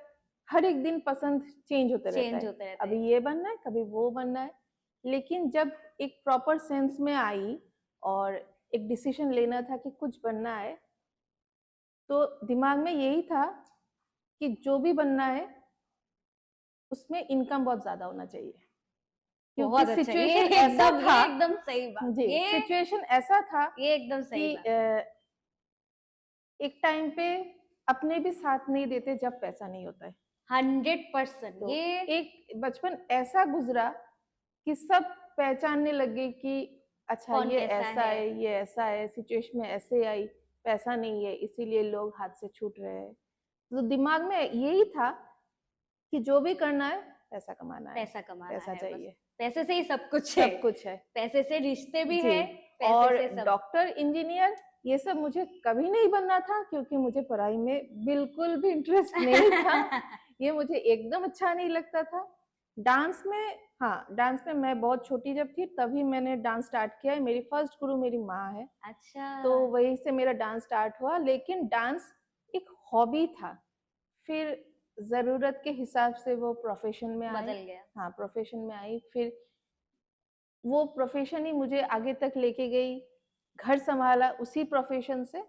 A: हर एक दिन पसंद चेंज होते रहता
B: चेंज
A: है,
B: होते रहता
A: अभी
B: है।
A: ये बनना है कभी वो बनना है। लेकिन जब एक प्रॉपर सेंस में आई और एक डिसीजन लेना था कि कुछ बनना है, तो दिमाग में यही था कि जो भी बनना है उसमें इनकम बहुत ज्यादा होना चाहिए। क्योंकि
B: बहुत अच्छा,
A: सिचुएशन ऐसा था।
B: ये एकदम सही बात,
A: जी, सिचुएशन ऐसा था
B: ये एकदम सही
A: कि
B: बात।
A: एक टाइम पे अपने भी साथ नहीं देते जब पैसा नहीं होता है।
B: 100%
A: तो
B: ये
A: एक बचपन ऐसा गुजरा कि सब पहचानने लगे कि अच्छा
B: कौन
A: ये
B: कैसा
A: ऐसा
B: है।
A: है, ये ऐसा है, सिचुएशन में ऐसे आई, पैसा नहीं है इसीलिए लोग हाथ से छूट रहे हैं। तो दिमाग में यही था कि जो भी करना है पैसा कमाना है,
B: पैसा कमाना
A: पैसा
B: है बस,
A: चाहिए,
B: पैसे से ही सब कुछ है,
A: सब कुछ है।
B: पैसे से रिश्ते भी
A: जी।
B: है, पैसे
A: और
B: से सब।
A: डॉक्टर, इंजीनियर ये सब मुझे कभी नहीं बनना था क्योंकि मुझे पढ़ाई में बिल्कुल भी इंटरेस्ट नहीं था। ये मुझे एकदम अच्छा नहीं लगता था। डांस में, हाँ, डांस में मैं बहुत छोटी जब थी तभी मैंने डांस स्टार्ट किया है। मेरी फर्स्ट गुरु मेरी माँ है,
B: अच्छा,
A: तो वहीं से मेरा डांस स्टार्ट हुआ। लेकिन डांस एक हॉबी था, फिर ज़रूरत के हिसाब से वो प्रोफेशन में आई।
B: बदल गया।
A: हाँ, प्रोफेशन में आई, फिर वो प्रोफेशन ही मुझे आगे तक लेके गई, घर संभाला उसी प्रोफेशन से,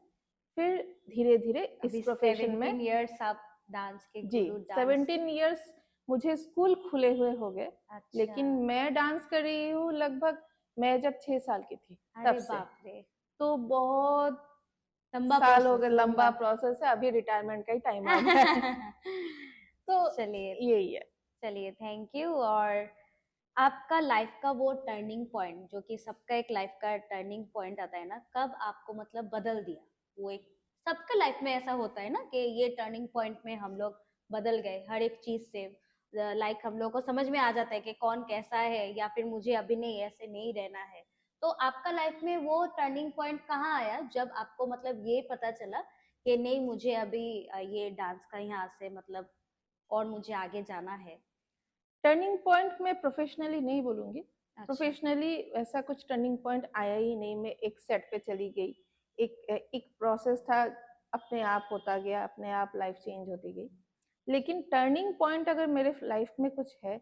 A: फिर धीरे-धीरे इस
B: अभी
A: प्रोफेशन में।
B: 17 इयर्स आप डांस के
A: जी,
B: गुरु, डांस।
A: 17 इयर्स मुझे स्कूल खुले हुए हो गए,
B: अच्छा,
A: लेकिन मैं डांस कर रही हूँ लगभग मैं जब 6 साल की थी, तब
B: अरे
A: से।
B: बाप रे,
A: तो बहुत
B: लंबा
A: साल हो
B: प्रोसेस,
A: गए,
B: लंबा।
A: लंबा प्रोसेस है, अभी रिटायरमेंट का ही टाइम आ गया है। तो
B: चलिए,
A: यही है।
B: चलिए, थैंक यू। और आपका लाइफ का वो टर्निंग पॉइंट, जो कि सबका एक लाइफ का टर्निंग पॉइंट आता है ना, कब आपको मतलब बदल दिया? वो एक सबका लाइफ में ऐसा होता है ना कि ये टर्निंग पॉइंट में हम लोग बदल गए हर एक चीज से। लाइक हम लोग को समझ में आ जाता है कि कौन कैसा है, या फिर मुझे अभी नहीं, ऐसे नहीं रहना है। तो आपका लाइफ में वो टर्निंग पॉइंट कहाँ आया जब आपको मतलब ये पता चला कि नहीं, मुझे अभी ये डांस का यहाँ से मतलब और मुझे आगे जाना है?
A: टर्निंग पॉइंट मैं प्रोफेशनली नहीं बोलूँगी।
B: अच्छा,
A: प्रोफेशनली ऐसा कुछ टर्निंग पॉइंट आया ही नहीं। मैं एक सेट पे चली गई। एक प्रोसेस था, अपने आप होता गया, अपने आप लाइफ चेंज होती गई। लेकिन टर्निंग पॉइंट अगर मेरे लाइफ में कुछ है,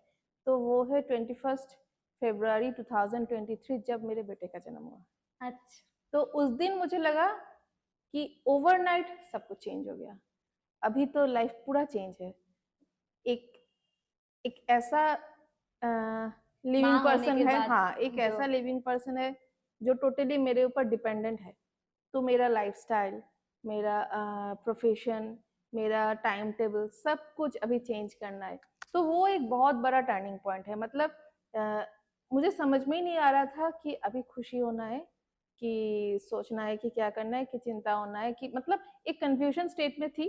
A: तो वो है 21 फरवरी 2023 जब मेरे बेटे का जन्म हुआ।
B: अच्छा,
A: तो उस दिन मुझे लगा कि ओवरनाइट सब कुछ चेंज हो गया। अभी तो लाइफ पूरा चेंज है। एक एक ऐसा लिविंग
B: माँ होने के
A: पर्सन है,
B: बाद
A: हाँ, एक
B: जो
A: ऐसा लिविंग पर्सन है जो टोटली मेरे ऊपर डिपेंडेंट है। तो मेरा लाइफस्टाइल, मेरा प्रोफेशन, मेरा टाइम टेबल सब कुछ अभी चेंज करना है। तो वो एक बहुत बड़ा टर्निंग पॉइंट है। मतलब अ, मुझे समझ में ही नहीं आ रहा था कि अभी खुशी होना है, कि सोचना है कि क्या करना है, कि चिंता होना है, कि मतलब एक कंफ्यूजन स्टेट में थी।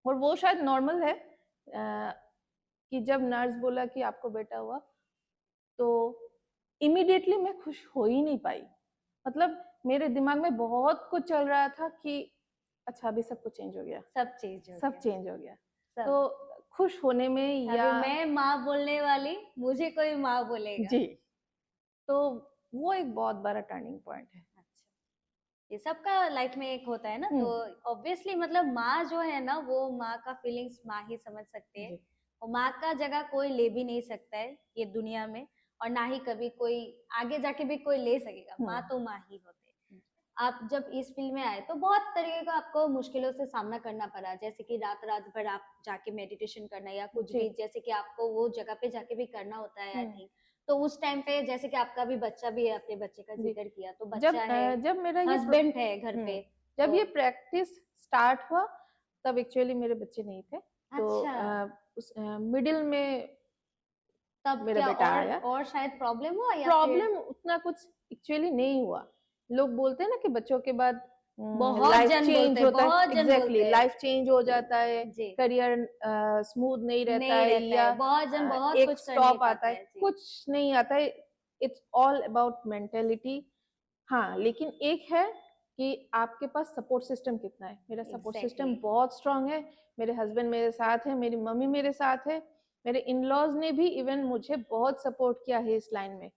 A: और वो शायद नॉर्मल है, कि जब नर्स बोला कि आपको बेटा हुआ, तो इमीडिएटली मैं खुश हो ही नहीं पाई। मतलब मेरे दिमाग में बहुत कुछ चल रहा था कि अच्छा अभी सब कुछ चेंज हो गया,
B: सब चेंज हो
A: सब
B: गया,
A: चेंज हो गया।
B: सब।
A: तो खुश होने में या
B: अभी मैं माँ बोलने वाली, मुझे कोई माँ बोलेगा।
A: जी, तो वो एक बहुत बड़ा टर्निंग पॉइंट है।
B: अच्छा, ये सबका लाइफ में एक होता है ना, तो
A: हुँ,
B: ऑब्वियसली मतलब माँ जो है ना, वो माँ का फीलिंग्स माँ ही समझ सकते हैं।
A: जी।
B: और माँ का जगह कोई ले भी नहीं सकता है ये दुनिया में, और ना ही कभी कोई आगे जाके भी कोई ले सकेगा।
A: हुँ,
B: माँ तो माँ ही होते हैं। आप जब इस फील्ड में आए तो बहुत तरीके का आपको मुश्किलों से सामना करना पड़ा, जैसे कि रात रात भर आप जाके मेडिटेशन करना, या कुछ
A: जी।
B: भी, जैसे कि आपको वो जगह पे जाके भी करना होता है, आई
A: हुँ,
B: थिंक। तो उस टाइम पे जैसे कि आपका भी बच्चा भी है, अपने बच्चे का
A: जी।
B: जिक्र किया, तो बच्चा है,
A: जब मेरा ये
B: हस्बैंड है घर
A: हुँ,
B: पे।
A: जब
B: तो
A: ये प्रैक्टिस स्टार्ट हुआ, तब एक्चुअली मेरे बच्चे नहीं थे। तो
B: अच्छा,
A: उस मिडिल में
B: तब
A: मेरा
B: क्या
A: बेटा आया।
B: और शायद प्रॉब्लम हुआ या फिर?
A: प्रॉब्लम उतना कुछ एक्चुअली नहीं हुआ। लोग बोलते हैं ना कि बच्चों के बाद
B: बहुत
A: लाइफ
B: जन
A: चेंज
B: बोलते हैं,
A: होता है।
B: बहुत जन
A: एग्जैक्टली,
B: बोलते हैं।
A: लाइफ चेंज हो जाता है,
B: जी,
A: करियर स्मूथ नहीं रहता
B: नहीं
A: है,
B: रहता
A: या
B: है, बहुत जन बहुत
A: एक
B: कुछ कर नहीं
A: स्टॉप आता
B: पाता
A: है,
B: है। जी,
A: कुछ नहीं आता है। It's all about mentality. हाँ, लेकिन एक है कि आपके पास सपोर्ट सिस्टम कितना है। मेरा सपोर्ट
B: एग्जैक्टली।
A: सिस्टम बहुत स्ट्रांग है। मेरे हस्बैंड मेरे साथ है, मेरी मम्मी मेरे साथ है, मेरे इन लॉज ने भी इवन मुझे बहुत सपोर्ट किया है इस लाइन में।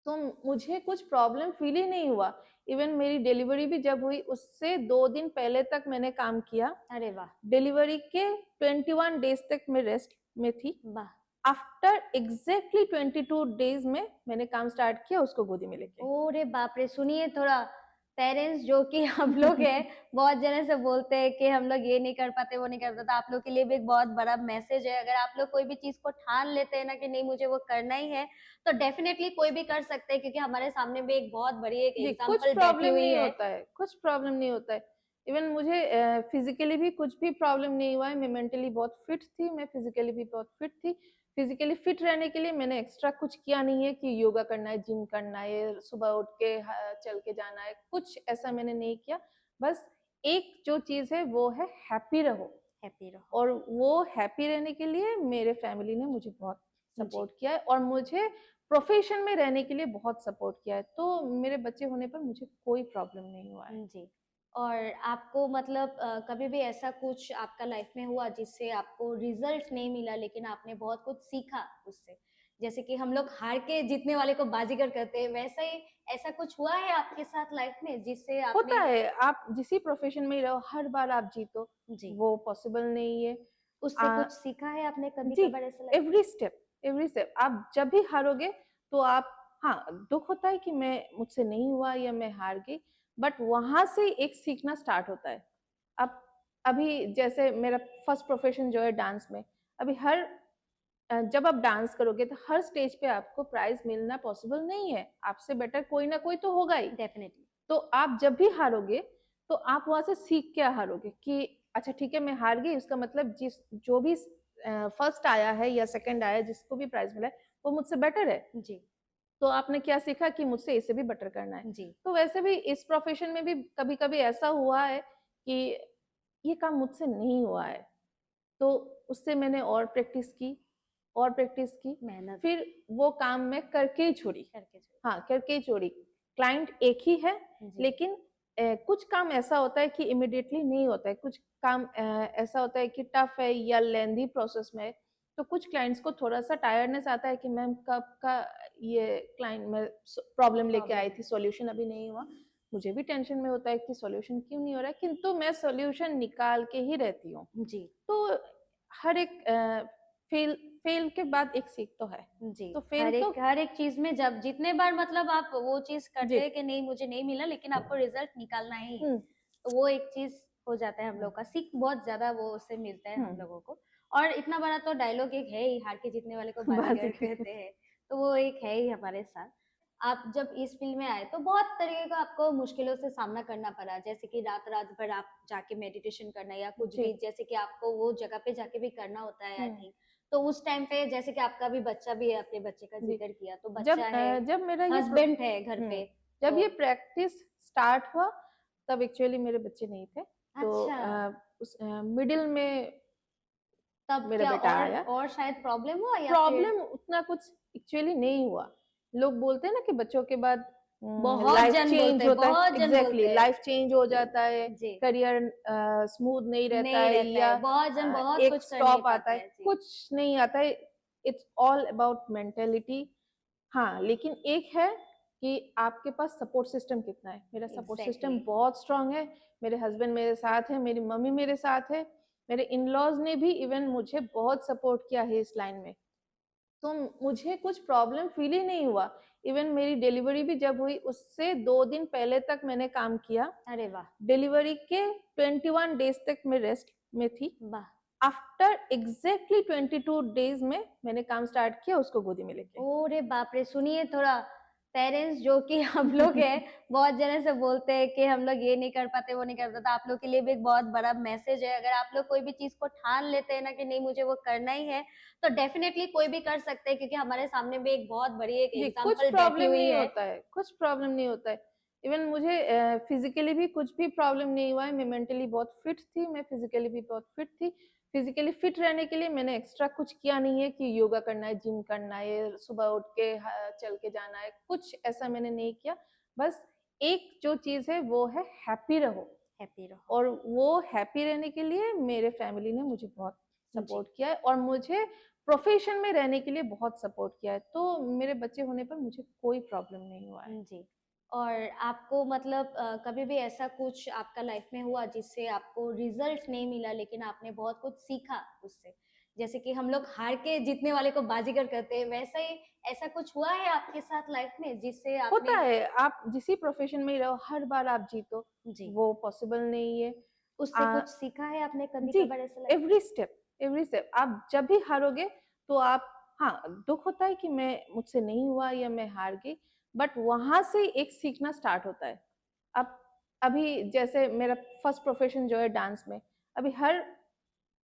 A: तो मुझे कुछ प्रॉब्लम फील ही नहीं हुआ। इवन मेरी डिलीवरी भी जब हुई उससे 2 दिन पहले तक मैंने काम किया।
B: अरे वाह,
A: डिलीवरी के 21 डेज तक मैं रेस्ट में थी।
B: वाह।
A: आफ्टर एग्जैक्टली 22 डेज में मैंने काम स्टार्ट किया उसको गोदी में लेके।
B: ओरे बाप रे, सुनिए थोड़ा, पेरेंट्स जो कि हम लोग हैं, बहुत जने से बोलते हैं कि हम लोग ये नहीं कर पाते, वो नहीं कर पाते। आप लोग के लिए भी एक बहुत बड़ा मैसेज है। अगर आप लोग कोई भी चीज़ को ठान लेते हैं ना कि नहीं मुझे वो करना ही है, तो डेफ़िनेटली कोई भी कर सकते हैं क्योंकि हमारे सामने भी एक बहुत बड़ी एक
A: जी, कुछ
B: एग्ज़ाम्पल बैठी
A: प्रॉब्लम
B: हुई
A: नहीं
B: है।
A: होता है, कुछ प्रॉब्लम नहीं होता है। इवन मुझे फिज़िकली भी कुछ भी प्रॉब्लम नहीं हुआ है, मैं मेंटली बहुत फिट थी, मैं फिज़िकली भी बहुत फिट थी। फिज़िकली फिट रहने के लिए मैंने एक्स्ट्रा कुछ किया नहीं है कि योगा करना है, जिम करना है, सुबह उठ के चल के जाना है, कुछ ऐसा मैंने नहीं किया। बस एक जो चीज़ है वो है हैप्पी रहो।
B: हैप्पी रहो।
A: और वो हैप्पी रहने के लिए मेरे फैमिली ने मुझे बहुत
B: जी।
A: सपोर्ट किया है और मुझे प्रोफेशन में रहने के लिए बहुत सपोर्ट किया है। तो मेरे बच्चे होने पर मुझे कोई प्रॉब्लम नहीं हुआ है।
B: जी। और आपको मतलब कभी भी ऐसा कुछ आपका लाइफ में हुआ जिससे आपको रिजल्ट नहीं मिला लेकिन आपने बहुत कुछ सीखा उससे? जैसे कि हम लोग हार के जीतने वाले को बाजीगर कहते हैं, वैसा ही ऐसा कुछ हुआ है आपके साथ लाइफ में जिससे
A: होता
B: आपने
A: है, आप जिस ही प्रोफेशन में ही रहो, हर बार आप जीतो,
B: जी,
A: वो पॉसिबल नहीं है।
B: उससे
A: अ,
B: कुछ सीखा है आपने
A: जी,
B: कभी-कभार ऐसा लाइफ में?
A: एवरी स्टेप आप जब भी हारोगे तो आप हाँ, दुःख होता है कि मैं मुझसे नहीं हुआ या मैं हार गई, बट वहाँ से एक सीखना स्टार्ट होता है। अब अभी जैसे मेरा फर्स्ट प्रोफेशन जो है डांस में, अभी जब आप डांस करोगे तो हर स्टेज पे आपको प्राइज़ मिलना पॉसिबल नहीं है। आपसे बेटर कोई ना कोई तो होगा ही।
B: डेफिनिटली।
A: तो आप जब भी हारोगे, तो आप वहाँ से सीख क्या हारोगे कि अच्छा ठीक है मैं हार गई उसका मतलब जो भी फर्स्ट आया है या सेकंड आया है जिसको भी प्राइज़ मिला है, वो मुझसे बेटर है।
B: जी,
A: तो आपने क्या सीखा कि मुझसे इसे भी बेटर करना है।
B: जी,
A: तो वैसे भी इस प्रोफ़ेशन में भी कभी-कभी ऐसा हुआ है कि ये काम मुझसे नहीं हुआ है। तो उससे मैंने और प्रैक्टिस की,
B: मेहनत
A: फिर वो काम मैं करके ही छोड़ी।
B: करके जो
A: हाँ, करके ही छोड़ी। क्लाइंट एक ही है,
B: जी,
A: लेकिन कुछ काम ऐसा होता है कि इमीडिएटली नहीं होता है, कुछ काम ऐसा होता है कि टफ़ है या लेंदी प्रोसेस में है, तो कुछ क्लाइंट्स को थोड़ा-सा टायर्डनेस आता है कि मैम कब का ये क्लाइंट में प्रॉब्लम लेके आई
B: प्रॉब्लम
A: थी,
B: है।
A: सॉल्यूशन अभी नहीं हुआ। मुझे भी टेंशन में होता है कि सॉल्यूशन क्यों नहीं हो रहा है, किंतु मैं सॉल्यूशन निकाल के ही रहती हूँ।
B: जी,
A: तो हर एक फेल फेल के बाद एक सीख तो है।
B: जी।
A: तो फेल तो
B: हर एक चीज़ में जब जितने बार मतलब आप वो चीज़ करते
A: जी।
B: हैं कि नहीं मुझे नहीं मिला लेकिन आपको रिज़ल्ट निकालना ही है।
A: हुँ,
B: तो वो एक चीज़ हो जाता है हम
A: हुँ,
B: लोग का, सीख बहुत ज़्यादा वो उससे मिलता है हम
A: हुँ।
B: लोगों को। और इतना बड़ा तो डायलॉग एक है ही, हार के जीतने वाले को बाजीगर
A: बाज़ीगर
B: कहते हैं, तो वो एक है ही हमारे साथ। आप जब इस फ़ील्ड में आए तो बहुत तरीके का आपको मुश्किलों से सामना करना पड़ा, जैसे कि रात-रात भर आप जाके मेडिटेशन करना या कुछ
A: जी।
B: भी जैसे कि आपको वो जगह पे जाके भी करना होता है आई
A: हुँ,
B: थिंक। तो उस टाइम पे जैसे कि आपका भी बच्चा भी है, आपने बच्चे का
A: जी।
B: ज़िक्र किया, तो बच्चा है,
A: जब मेरा ये
B: हस्बैंड है घर पे,
A: जब
B: तो
A: ये प्रैक्टिस स्टार्ट हुआ, तब एक्चुअली मेरे बच्चे नहीं थे। तो
B: अच्छा।
A: मिडल में
B: तब
A: मेरा
B: क्या
A: बेटा आया।
B: और शायद प्रॉब्लम हुआ या फिर
A: प्रॉब्लम उतना कुछ एक्चुअली नहीं हुआ। लोग बोलते हैं ना कि बच्चों के बाद लाइफ चेंज होता है
B: बहुत जन
A: एग्ज़ैक्टली
B: बोलते हैं।
A: लाइफ चेंज हो जाता है,
B: जी,
A: करियर स्मूथ नहीं रहता
B: नहीं
A: है
B: रहता
A: या
B: है, बहुत जन बहुत
A: एक
B: कुछ कर नहीं
A: स्टॉप आता
B: पाते
A: है,
B: हैं। जी,
A: कुछ नहीं आता है। It's all about mentality. हाँ, लेकिन एक है कि आपके पास सपोर्ट सिस्टम कितना है। मेरा सपोर्ट सिस्टम
B: एग्ज़ैक्टली।
A: बहुत स्ट्रॉन्ग है। मेरे हस्बैंड मेरे साथ हैं, मेरी मम्मी मेरे साथ है, मेरे इन-लॉज़ ने भी इवन मुझे बहुत सपोर्ट किया है इस लाइन में। तो मुझे कुछ प्रॉब्लम फ़ील ही नहीं हुआ। इवन मेरी डिलीवरी भी जब हुई उससे 2 दिन पहले तक मैंने काम किया।
B: अरे वाह!
A: डिलीवरी के 21 डेज़ तक मैं रेस्ट में थी।
B: वाह!
A: आफ्टर एग्ज़ैक्टली 22 डेज़ में मैंने काम स्टार्ट किया उसको गोदी में लेके।
B: अरे बाप रे! सुनिए थोड़ा, पेरेंट्स जो कि हम लोग हैं, बहुत जने से बोलते हैं कि हम लोग ये नहीं कर पाते, वो नहीं कर पाते। आप लोग के लिए भी एक बहुत बड़ा मैसेज है। अगर आप लोग कोई भी चीज़ को ठान लेते हैं ना कि नहीं मुझे वो करना ही है, तो डेफ़िनेटली कोई भी कर सकते हैं क्योंकि हमारे सामने भी एक बहुत बड़ी एक
A: जी, कुछ
B: एग्ज़ाम्पल बैठी
A: प्रॉब्लम
B: हुई
A: नहीं
B: है।
A: होता है, कुछ प्रॉब्लम नहीं होता है। इवन मुझे फिज़िकली भी कुछ भी प्रॉब्लम नहीं हुआ है, मैं मेंटली बहुत फिट थी, मैं फिज़िकली भी बहुत फिट थी। फिज़िकली फिट रहने के लिए मैंने एक्स्ट्रा कुछ किया नहीं है कि योगा करना है, जिम करना है, सुबह उठ के चल के जाना है, कुछ ऐसा मैंने नहीं किया। बस एक जो चीज़ है वो है हैप्पी रहो।
B: हैप्पी रहो।
A: और वो हैप्पी रहने के लिए मेरे फैमिली ने मुझे बहुत
B: जी।
A: सपोर्ट किया है और मुझे प्रोफेशन में रहने के लिए बहुत सपोर्ट किया है। तो मेरे बच्चे होने पर मुझे कोई प्रॉब्लम नहीं हुआ है।
B: जी। और आपको मतलब कभी भी ऐसा कुछ आपका लाइफ में हुआ जिससे आपको रिजल्ट नहीं मिला लेकिन आपने बहुत कुछ सीखा उससे? जैसे कि हम लोग हार के जीतने वाले को बाजीगर कहते हैं, वैसा ही ऐसा कुछ हुआ है आपके साथ लाइफ में जिससे
A: होता
B: आपने
A: है, आप जिस प्रोफेशन में रहो हर बार आप जीतो,
B: जी
A: वो पॉसिबल नहीं है।
B: उससे कुछ सीखा है आपने कभी
A: जी,
B: कभार ऐसा लगता है?
A: एवरी स्टेप आप जब भी हारोगे तो आप, हाँ, दुख होता है कि मैं मुझसे नहीं हुआ या मैं हार गई, बट वहां से एक सीखना स्टार्ट होता है। अब अभी जैसे मेरा फर्स्ट प्रोफेशन जो है डांस में, अभी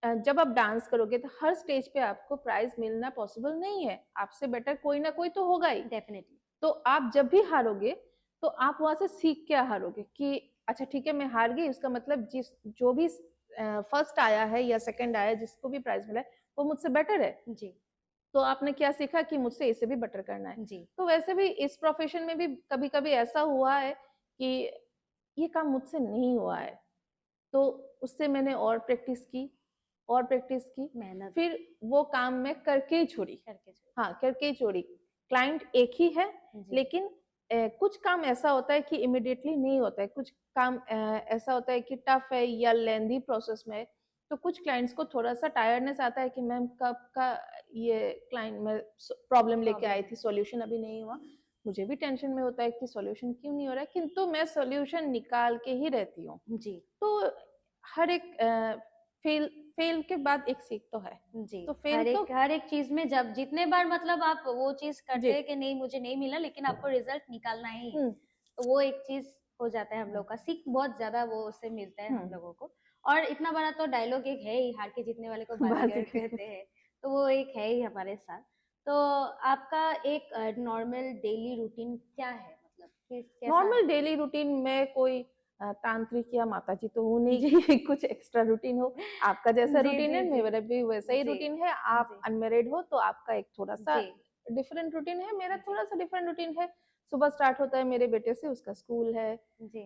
A: जब आप डांस करोगे तो हर स्टेज पे आपको प्राइज मिलना पॉसिबल नहीं है, आपसे बेटर कोई ना कोई तो होगा ही।
B: डेफिनेटली
A: तो आप जब भी हारोगे तो आप वहां से सीख क्या हारोगे कि अच्छा ठीक है मैं हार गई, उसका मतलब जिस जो भी फर्स्ट आया है या सेकंड आया है, जिसको भी प्राइज मिला है वो मुझसे बेटर है।
B: जी
A: तो आपने क्या सीखा कि मुझसे इसे भी बेटर करना है।
B: जी
A: तो वैसे भी इस प्रोफेशन में भी कभी कभी ऐसा हुआ है कि ये काम मुझसे नहीं हुआ है, तो उससे मैंने और प्रैक्टिस की, और प्रैक्टिस की,
B: मेहनत
A: फिर वो काम मैं करके ही छोड़ी।
B: करके
A: हाँ, करके ही छोड़ी। क्लाइंट एक ही है,
B: जी
A: लेकिन कुछ काम ऐसा होता है कि इमिडिएटली नहीं होता है, कुछ काम ऐसा होता है कि टफ है या लेंदी प्रोसेस में है, तो कुछ क्लाइंट्स को थोड़ा सा टायर्डनेस आता है कि मैम कब का ये क्लाइंट में प्रॉब्लम लेके आई
B: प्रॉब्लम
A: थी, सॉल्यूशन अभी नहीं हुआ। मुझे भी टेंशन में होता है कि सॉल्यूशन क्यों नहीं हो रहा है, किंतु मैं सॉल्यूशन निकाल के ही रहती हूँ।
B: जी
A: तो हर एक फेल फेल के बाद एक सीख तो है।
B: जी
A: तो फेल तो
B: हर एक चीज में जब जितने बार मतलब आप वो चीज करते
A: जी।
B: हैं कि नहीं मुझे नहीं मिला लेकिन आपको रिजल्ट निकालना ही है
A: हम्म
B: तो वो एक चीज हो जाता है हम
A: हम्म
B: लोग का सीख बहुत ज्यादा वो उससे मिलता है हम
A: हम्म।
B: लोगों को। और इतना बड़ा तो डायलॉग एक है ही हार के जीतने वाले को बाजीगर
A: बाजीगर।
B: कहते हैं तो वो एक है ही हमारे साथ। तो आपका एक नॉर्मल डेली रूटीन क्या है मतलब कैसा
A: नॉर्मल डेली रूटीन में कोई तांत्रिक या माता जी तो हूँ नहीं
B: जी
A: कि कुछ एक्स्ट्रा रूटीन हो। आपका जैसा
B: जी
A: रूटीन
B: जी
A: है
B: जी
A: मेरा भी वैसा ही
B: जी
A: रूटीन है। आप
B: जी
A: अनमेरिड हो तो आपका एक थोड़ा सा
B: जी
A: डिफरेंट रूटीन है, मेरा
B: जी
A: थोड़ा सा डिफरेंट रूटीन है। सुबह स्टार्ट होता है मेरे बेटे से, उसका स्कूल है,
B: जी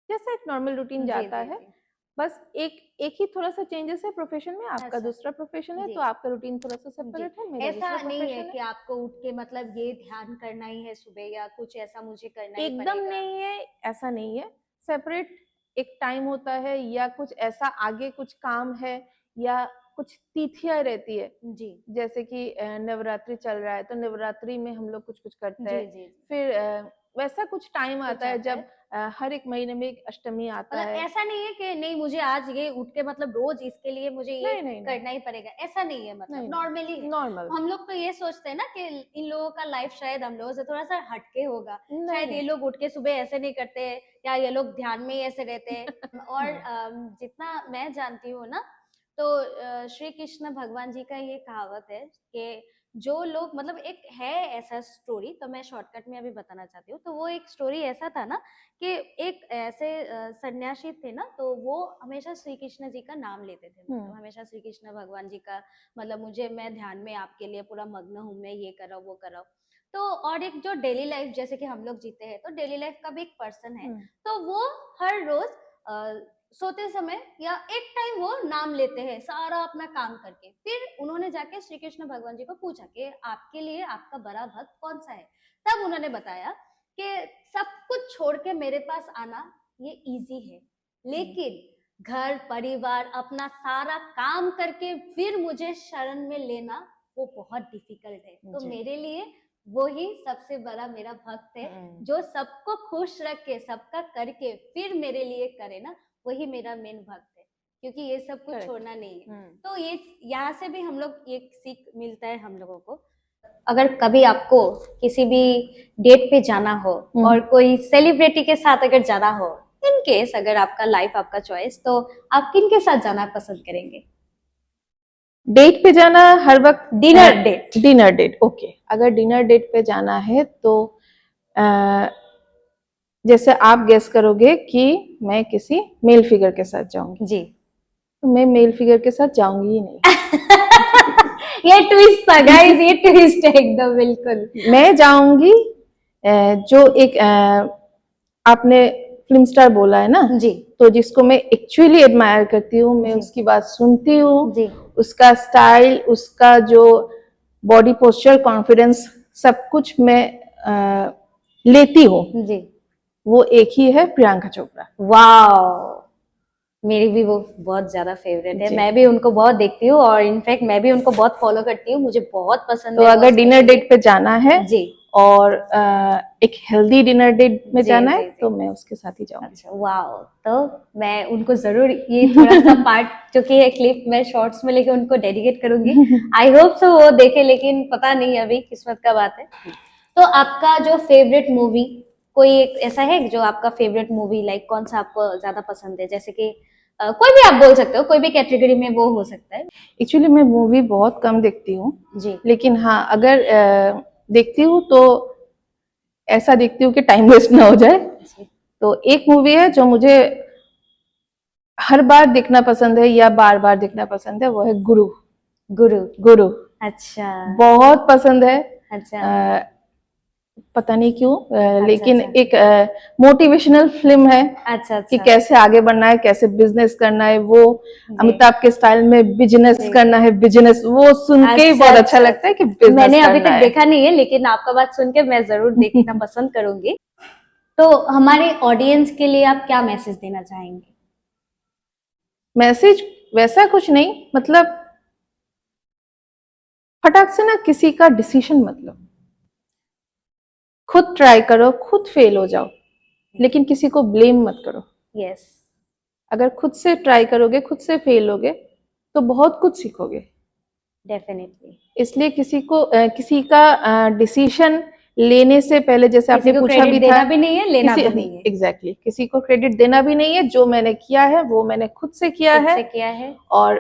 A: जैसा एक नॉर्मल रूटीन
B: जी
A: जाता
B: जी
A: है।
B: जी
A: बस एक एक ही थोड़ा सा चेंजेस है प्रोफेशन में, आपका
B: अच्छा
A: दूसरा प्रोफेशन है
B: जी
A: तो आपका रूटीन थोड़ा सा
B: जी
A: सेपरेट है, मेरा
B: ऐसा
A: दूसरा
B: नहीं है
A: प्रोफेशन है।
B: कि आपको उठ के मतलब ये ध्यान करना ही है सुबह या कुछ ऐसा मुझे करना ही
A: एकदम
B: पड़ेगा।
A: नहीं है, ऐसा नहीं है। सेपरेट एक टाइम होता है, या कुछ ऐसा आगे कुछ काम है, या कुछ तिथियां रहती है।
B: जी
A: जैसे कि नवरात्रि चल रहा है तो नवरात्रि में हम लोग कुछ कुछ करते
B: जी
A: हैं।
B: जी जी
A: फिर वैसा कुछ टाइम
B: कुछ
A: आता है
B: आता है
A: जब हर एक महीने में एक अष्टमी आता
B: मतलब
A: है।
B: ऐसा नहीं है कि नहीं मुझे आज ये उठ के मतलब रोज इसके लिए मुझे ये
A: नहीं नहीं नहीं
B: करना ही पड़ेगा ऐसा नहीं है मतलब
A: नहीं
B: नॉर्मली
A: नहीं
B: है।
A: नॉर्मल।
B: हम लोग तो ये सोचते हैं ना कि इन लोगों का लाइफ शायद हम लोगों से थोड़ा सा हटके होगा
A: नहीं
B: शायद ये
A: नहीं।
B: लोग उठ के सुबह ऐसे नहीं करते या ये लोग ध्यान में ही ऐसे रहते हैं और जितना मैं जानती हूँ ना तो श्री कृष्ण भगवान जी का ये कहावत है कि जो लोग मतलब एक है ऐसा स्टोरी तो मैं शॉर्टकट में अभी बताना चाहती हूँ तो वो एक स्टोरी ऐसा था ना कि एक ऐसे सन्यासी थे ना तो वो हमेशा श्री कृष्ण जी का नाम लेते थे मतलब हमेशा श्री कृष्ण भगवान जी का मतलब मुझे मैं ध्यान में आपके लिए पूरा मग्न हूँ मैं ये कर रहा हूँ वो कर रहा हूँ। तो और एक जो डेली लाइफ जैसे कि हम लोग जीते हैं तो डेली लाइफ का भी एक पर्सन है तो वो हर रोज सोते समय या एक टाइम वो नाम लेते हैं सारा अपना काम करके फिर उन्होंने जाके श्री कृष्ण भगवान जी को पूछा कि आपके लिए आपका बड़ा भक्त कौन सा है। तब उन्होंने बताया कि सब कुछ छोड़ के मेरे पास आना ये इजी है लेकिन घर परिवार अपना सारा काम करके फिर मुझे शरण में लेना वो बहुत डिफिकल्ट है तो
A: जी।
B: मेरे लिए वो ही सबसे बड़ा मेरा भक्त है जो सबको खुश रख के सबका करके फिर मेरे लिए करे ना वही मेरा मेन भक्त है क्योंकि ये सब कुछ
A: करेक्ट।
B: छोड़ना नहीं है। तो ये यहाँ से भी हम लोग एक सीख मिलता है हम लोगों को। अगर कभी आपको किसी भी डेट पे जाना हो और कोई सेलिब्रिटी के साथ अगर जाना हो इन केस अगर आपका लाइफ आपका चॉइस तो आप किन के साथ जाना पसंद करेंगे?
A: डेट पे जाना हर वक्त
B: dinner date
A: dinner date okay. अगर डिनर डेट पे जाना है तो जैसे आप गेस करोगे कि मैं किसी मेल फिगर के साथ जाऊंगी,
B: जी
A: तो मैं मेल फिगर के साथ जाऊंगी ही नहीं।
B: ये ट्विस्ट था गाइस ये ट्विस्ट है एकदम बिल्कुल।
A: मैं जाऊंगी जो एक आपने फिल्म स्टार बोला है ना,
B: जी
A: तो जिसको मैं एक्चुअली एडमायर करती हूँ, मैं
B: जी
A: उसकी बात सुनती हूँ,
B: जी
A: उसका स्टाइल, उसका जो बॉडी पोस्चर, कॉन्फिडेंस, सब कुछ मैं लेती हूँ,
B: जी
A: वो एक ही है, प्रियंका चोपड़ा।
B: वाओ मेरी भी वो बहुत ज्यादा फेवरेट है,
A: जी।
B: मैं भी उनको बहुत देखती हूँ और इनफैक्ट मैं भी उनको बहुत फॉलो करती हूँ, मुझे बहुत पसंद
A: तो
B: है वो
A: अगर डिनर
B: especially।
A: डेट पे जाना है
B: जी
A: और एक हेल्दी डिनर डेट में
B: जी
A: जाना है
B: जी
A: तो
B: जी।
A: मैं उसके साथ ही जाऊंगी।
B: अच्छा वाओ, तो मैं उनको जरूर ये थोड़ा सा पार्ट जो कि है क्लिप मैं शॉर्ट्स में लेके उनको डेडिकेट करूंगी। आई होप सो वो देखे, लेकिन पता नहीं, अभी किस्मत का बात है। तो आपका जो फेवरेट मूवी, कोई एक ऐसा है जो आपका फेवरेट मूवी, लाइक कौन सा आपको ज्यादा पसंद है? जैसे कि कोई भी आप बोल सकते हो, कोई भी कैटेगरी में वो हो सकता है।
A: एक्चुअली मैं मूवी बहुत कम देखती हूँ,
B: जी
A: लेकिन हाँ अगर देखती हूँ तो ऐसा देखती हूँ कि टाइम वेस्ट ना हो जाए।
B: जी।
A: तो एक मूवी है जो मुझे हर बार देखना पसंद है या बार बार देखना पसंद है, वो है गुरु।
B: गुरु।
A: गुरु
B: अच्छा
A: बहुत पसंद है।
B: अच्छा
A: अ, पता नहीं क्यों
B: अच्छा
A: लेकिन
B: अच्छा
A: एक मोटिवेशनल फिल्म है
B: अच्छा
A: कि
B: अच्छा।
A: कैसे आगे बढ़ना है, कैसे बिजनेस करना है। वो
B: जी
A: अमिताभ के स्टाइल में बिजनेस
B: जी।
A: करना है, बिजनेस, वो सुन के ही
B: अच्छा
A: बहुत अच्छा
B: अच्छा
A: लगता है कि
B: अच्छा,
A: बिजनेस
B: मैंने अभी
A: करना
B: तक
A: है।
B: देखा नहीं है, लेकिन आपका बात सुन के मैं जरूर देखना पसंद करूंगी। तो हमारे ऑडियंस के लिए आप क्या मैसेज देना चाहेंगे?
A: मैसेज वैसा कुछ नहीं, मतलब फटाक से ना किसी का डिसीजन मत लो, खुद ट्राई करो, खुद फेल हो जाओ, लेकिन किसी को ब्लेम मत करो।
B: यस
A: अगर खुद से ट्राई करोगे, खुद से फेल होगे तो बहुत कुछ सीखोगे।
B: डेफिनेटली।
A: इसलिए किसी का डिसीजन लेने से पहले, जैसे
B: किसी
A: आपने
B: को
A: पूछा
B: क्रेडिट
A: भी था,
B: देना भी नहीं है, लेना
A: किसी
B: भी नहीं है।
A: एग्जैक्टली किसी को क्रेडिट देना भी नहीं है। जो मैंने किया है वो मैंने खुद से किया
B: खुद
A: है,
B: से किया है,
A: और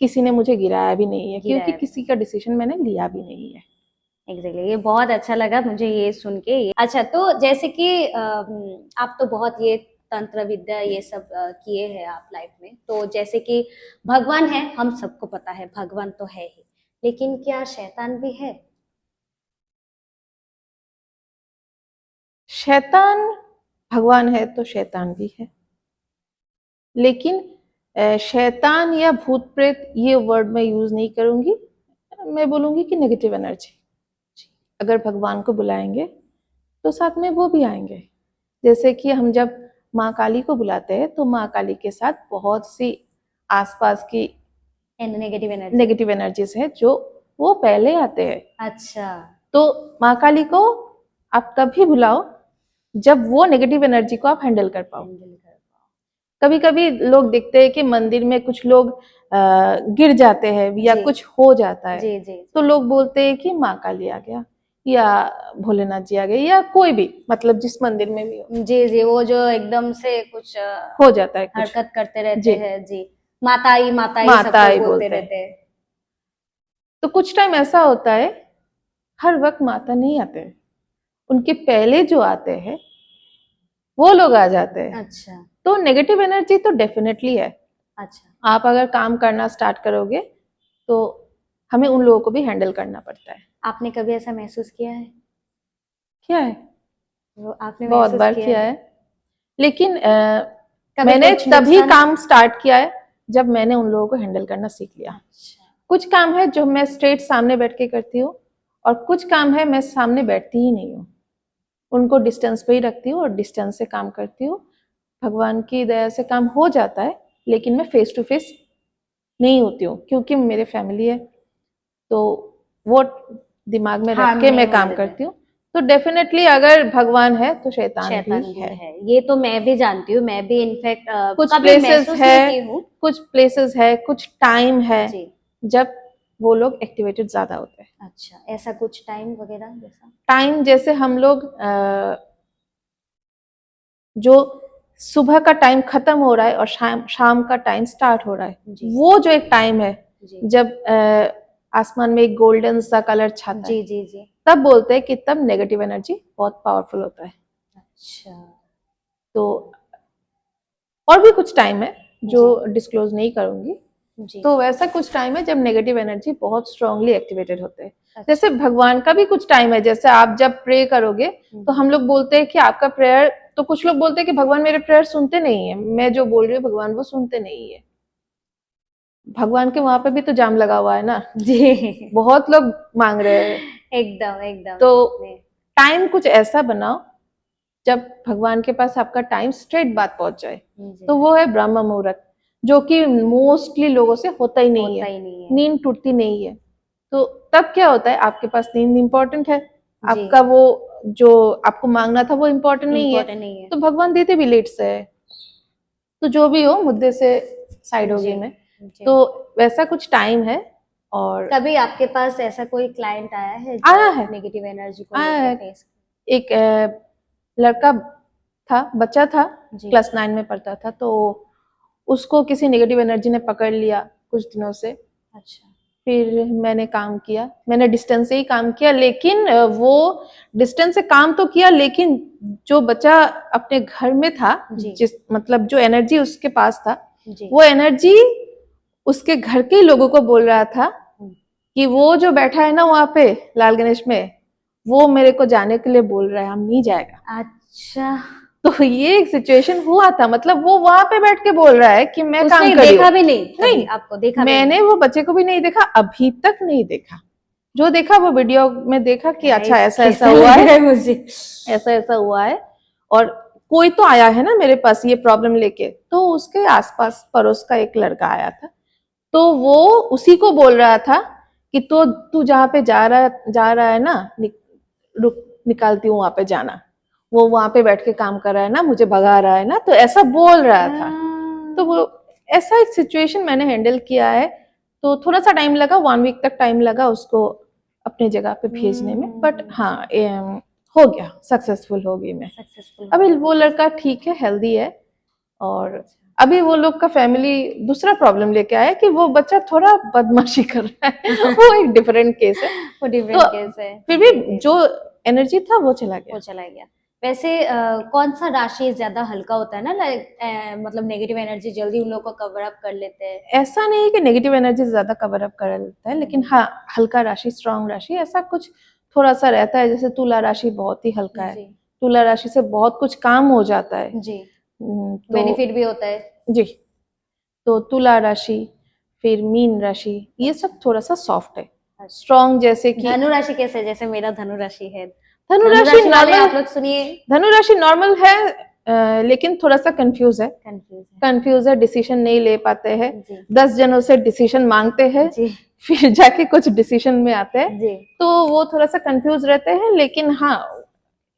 A: किसी ने मुझे गिराया भी नहीं है, क्योंकि
B: गिराया भी
A: किसी का डिसीजन मैंने लिया भी नहीं है।
B: एग्जैक्टली। ये बहुत अच्छा लगा मुझे ये सुन के। अच्छा, तो जैसे कि आप तो बहुत ये तंत्र विद्या ये सब किए हैं आप लाइफ में, तो जैसे कि भगवान है, हम सबको पता है भगवान तो है ही, लेकिन क्या शैतान भी है?
A: शैतान, भगवान है तो शैतान भी है, लेकिन शैतान या भूत प्रेत ये वर्ड मैं यूज नहीं करूंगी। मैं बोलूंगी कि नेगेटिव एनर्जी। अगर भगवान को बुलाएंगे तो साथ में वो भी आएंगे। जैसे कि हम जब माँ काली को बुलाते हैं तो माँ काली के साथ बहुत सी आसपास की
B: नेगेटिव एनर्जी।
A: नेगेटिव एनर्जीज है जो वो पहले आते हैं।
B: अच्छा।
A: तो माँ काली को आप तभी बुलाओ जब वो नेगेटिव एनर्जी को आप हैंडल कर पाओ।
B: हैंडल कर पाओ।
A: कभी कभी लोग देखते हैं कि मंदिर में कुछ लोग गिर जाते हैं या
B: जी
A: कुछ हो जाता है,
B: जी जी
A: तो
B: जी
A: लोग बोलते हैं कि माँ काली आ गया या भोलेनाथ जी आ गए, या कोई भी, मतलब जिस मंदिर में भी
B: जी जी, वो जो एकदम से कुछ
A: हो जाता है कुछ।
B: हरकत करते रहते
A: जी,
B: हैं। जी, माताई माताई
A: माता
B: सबको
A: आई
B: बोलते
A: बोलते हैं।
B: रहते हैं।
A: तो कुछ टाइम ऐसा होता है, हर वक्त माता नहीं आते हैं, उनके पहले जो आते हैं वो लोग आ जाते हैं।
B: अच्छा
A: तो नेगेटिव एनर्जी तो डेफिनेटली है।
B: अच्छा।
A: आप अगर काम करना स्टार्ट करोगे तो हमें उन लोगों को भी हैंडल करना पड़ता है।
B: आपने कभी ऐसा महसूस किया है?
A: क्या है,
B: वो आपने
A: बहुत
B: महसूस
A: बार
B: किया
A: किया
B: है?
A: है, लेकिन
B: कभी
A: मैंने
B: कुछ
A: तभी
B: नुकसान?
A: काम स्टार्ट किया है जब मैंने उन लोगों को हैंडल करना सीख लिया।
B: अच्छा
A: कुछ काम है जो मैं स्ट्रेट सामने बैठ के करती हूँ, और कुछ काम है मैं सामने बैठती ही नहीं हूँ, उनको डिस्टेंस पे ही रखती हूँ और डिस्टेंस से काम करती हूँ। भगवान की दया से काम हो जाता है, लेकिन मैं फेस टू फेस नहीं होती हूँ, क्योंकि मेरे फैमिली है, तो वो दिमाग में रख
B: हार्म
A: के
B: नहीं
A: मैं
B: होने
A: काम
B: देते हैं।
A: करती हूँ। तो डेफिनेटली अगर भगवान है तो शैतान भी
B: शैतान भी
A: है।
B: है, ये तो मैं भी जानती हूँ, मैं भी इनफैक्ट
A: कुछ
B: कभी
A: प्लेसेस
B: महसूस
A: है,
B: नहीं की हूँ।
A: कुछ प्लेसेस है, कुछ टाइम है
B: जी।
A: जब वो लोग एक्टिवेटेड ज्यादा होते हैं।
B: अच्छा, ऐसा कुछ टाइम वगैरह जैसा?
A: टाइम जैसे हम लोग जो सुबह का टाइम खत्म हो रहा है और शाम शाम का टाइम स्टार्ट हो रहा है,
B: जी
A: वो जो एक टाइम है
B: जी
A: जब आसमान में एक गोल्डन सा कलर छाता है,
B: जी जी जी।
A: तब बोलते हैं कि तब नेगेटिव एनर्जी बहुत पावरफुल होता है।
B: अच्छा।
A: तो और भी कुछ टाइम है जो
B: जी
A: डिस्क्लोज नहीं करूंगी।
B: जी।
A: तो वैसा कुछ टाइम है जब नेगेटिव एनर्जी बहुत स्ट्रांगली एक्टिवेटेड होते हैं। जैसे
B: अच्छा।
A: भगवान का भी कुछ टाइम है, जैसे आप जब प्रे करोगे तो हम लोग बोलते हैं कि आपका प्रेयर, तो कुछ लोग बोलते हैं कि भगवान मेरे प्रेयर सुनते नहीं है, मैं जो बोल रही हूँ भगवान वो सुनते नहीं है। भगवान के वहां पे भी तो जाम लगा हुआ है ना,
B: जी
A: बहुत लोग मांग रहे हैं।
B: एकदम एकदम।
A: तो टाइम कुछ ऐसा बनाओ जब भगवान के पास आपका टाइम स्ट्रेट बात पहुंच जाए,
B: जी,
A: तो वो है ब्रह्म मुहूर्त, जो कि मोस्टली लोगों से होता ही नहीं
B: होता
A: है,
B: ही नहीं है।
A: नींद टूटती नहीं है। तो तब क्या होता है, आपके पास नींद इंपॉर्टेंट है,
B: जी,
A: आपका वो जो आपको मांगना था वो इम्पोर्टेंट नहीं है,
B: इम्पोर्टेंट नहीं है।
A: तो भगवान देते भी लेट से है। तो जो भी हो, मुद्दे से साइड हो
B: जी,
A: गई मैं।
B: जी।
A: तो वैसा कुछ टाइम है। और
B: कभी आपके पास ऐसा कोई क्लाइंट आया है
A: आया
B: जो
A: है,
B: नेगेटिव एनर्जी को
A: आया
B: लेके
A: है।
B: फेस?
A: एक लड़का था, बच्चा था,
B: जी,
A: क्लास 9 में पढ़ता था, तो उसको किसी नेगेटिव एनर्जी ने पकड़ लिया कुछ दिनों से।
B: अच्छा,
A: फिर मैंने काम किया, मैंने डिस्टेंस से ही काम किया, लेकिन वो डिस्टेंस से काम तो किया, लेकिन जो बच्चा अपने घर में था,
B: जी,
A: जिस मतलब जो एनर्जी उसके पास था,
B: जी,
A: वो एनर्जी उसके घर के लोगों को बोल रहा था
B: हम्म,
A: कि वो जो बैठा है ना वहां पे लाल गणेश में, वो मेरे को जाने के लिए बोल रहा है, हम नहीं जाएगा।
B: अच्छा।
A: तो ये एक सिचुएशन हुआ था, मतलब वो वहां पे बैठ के बोल रहा है कि मैं काम
B: उसने
A: कर रही हूँ।
B: देखा भी नहीं, कभी
A: नहीं,
B: आपको देखा भी नहीं?
A: मैंने वो बच्चे को भी नहीं देखा, अभी तक नहीं देखा। जो देखा वो वीडियो में देखा कि अच्छा
B: गाइस,
A: ऐसा ऐसा
B: कैसा
A: हुआ
B: लग
A: है,
B: रहा है मुझे?
A: ऐसा ऐसा हुआ है। और कोई तो आया है ना मेरे पास ये प्रॉब्लम लेके, तो उसके आसपास पड़ोस का एक लड़का आया था, तो वो उसी को बोल रहा था कि तो तू जहाँ पे जा रहा है ना, रुक, निकालती हूँ वहां पे जाना, वो वहां पे बैठ के काम कर रहा है ना, मुझे भगा रहा है ना, तो ऐसा बोल रहा था। तो वो ऐसा एक सिचुएशन मैंने हैंडल किया है। तो थोड़ा सा टाइम लगा, 1 वीक तक टाइम लगा उसको अपनी जगह पे भेजने में, बट हाँ हो गया, सक्सेसफुल हो गई मैं।
B: सक्सेसफुल हो
A: अभी
B: गया।
A: वो लड़का ठीक है, हेल्दी है। और अभी वो लोग का फैमिली दूसरा प्रॉब्लम लेके आया कि वो बच्चा थोड़ा बदमाशी कर रहा है वो एक डिफरेंट केस है।
B: वो
A: तो
B: डिफरेंट केस है।
A: फिर
B: जी,
A: भी
B: जी,
A: जो
B: जी,
A: एनर्जी था वो चला
B: वो
A: गया।
B: चला गया। वैसे कौन सा राशि ज्यादा हल्का होता है ना, लाइक मतलब नेगेटिव एनर्जी जल्दी उन लोगों को कवर अप कर लेते हैं?
A: ऐसा नहीं है कि नेगेटिव एनर्जी ज्यादा कवर अप कर लेता है, लेकिन हाँ, हल्का राशि, स्ट्रांग राशि, ऐसा कुछ थोड़ा सा रहता है। जैसे तुला राशि बहुत ही हल्का है,
B: जी,
A: तुला राशि से बहुत कुछ काम हो जाता है।
B: जी,
A: तो
B: बेनिफिट भी होता है।
A: जी, तो तुला राशि, फिर मीन राशि, ये सब थोड़ा सा सॉफ्ट है,
B: अच्छा।
A: स्ट्रांग। जैसे कि
B: धनु राशि कैसे है? जैसे मेरा धनु राशि है।
A: धनु
B: धनु
A: राशि
B: राशि वाले
A: नॉर्मल,
B: आप लोग सुनिए।
A: धनु राशि नॉर्मल है, लेकिन थोड़ा सा कंफ्यूज है,
B: कंफ्यूज है।
A: कंफ्यूज है, डिसीजन नहीं ले पाते हैं।
B: जी,
A: 10 जनों से डिसीजन मांगते हैं,
B: जी,
A: फिर जाके कुछ डिसीजन में आते हैं।
B: जी,
A: तो वो थोड़ा सा कंफ्यूज रहते हैं, लेकिन हाँ,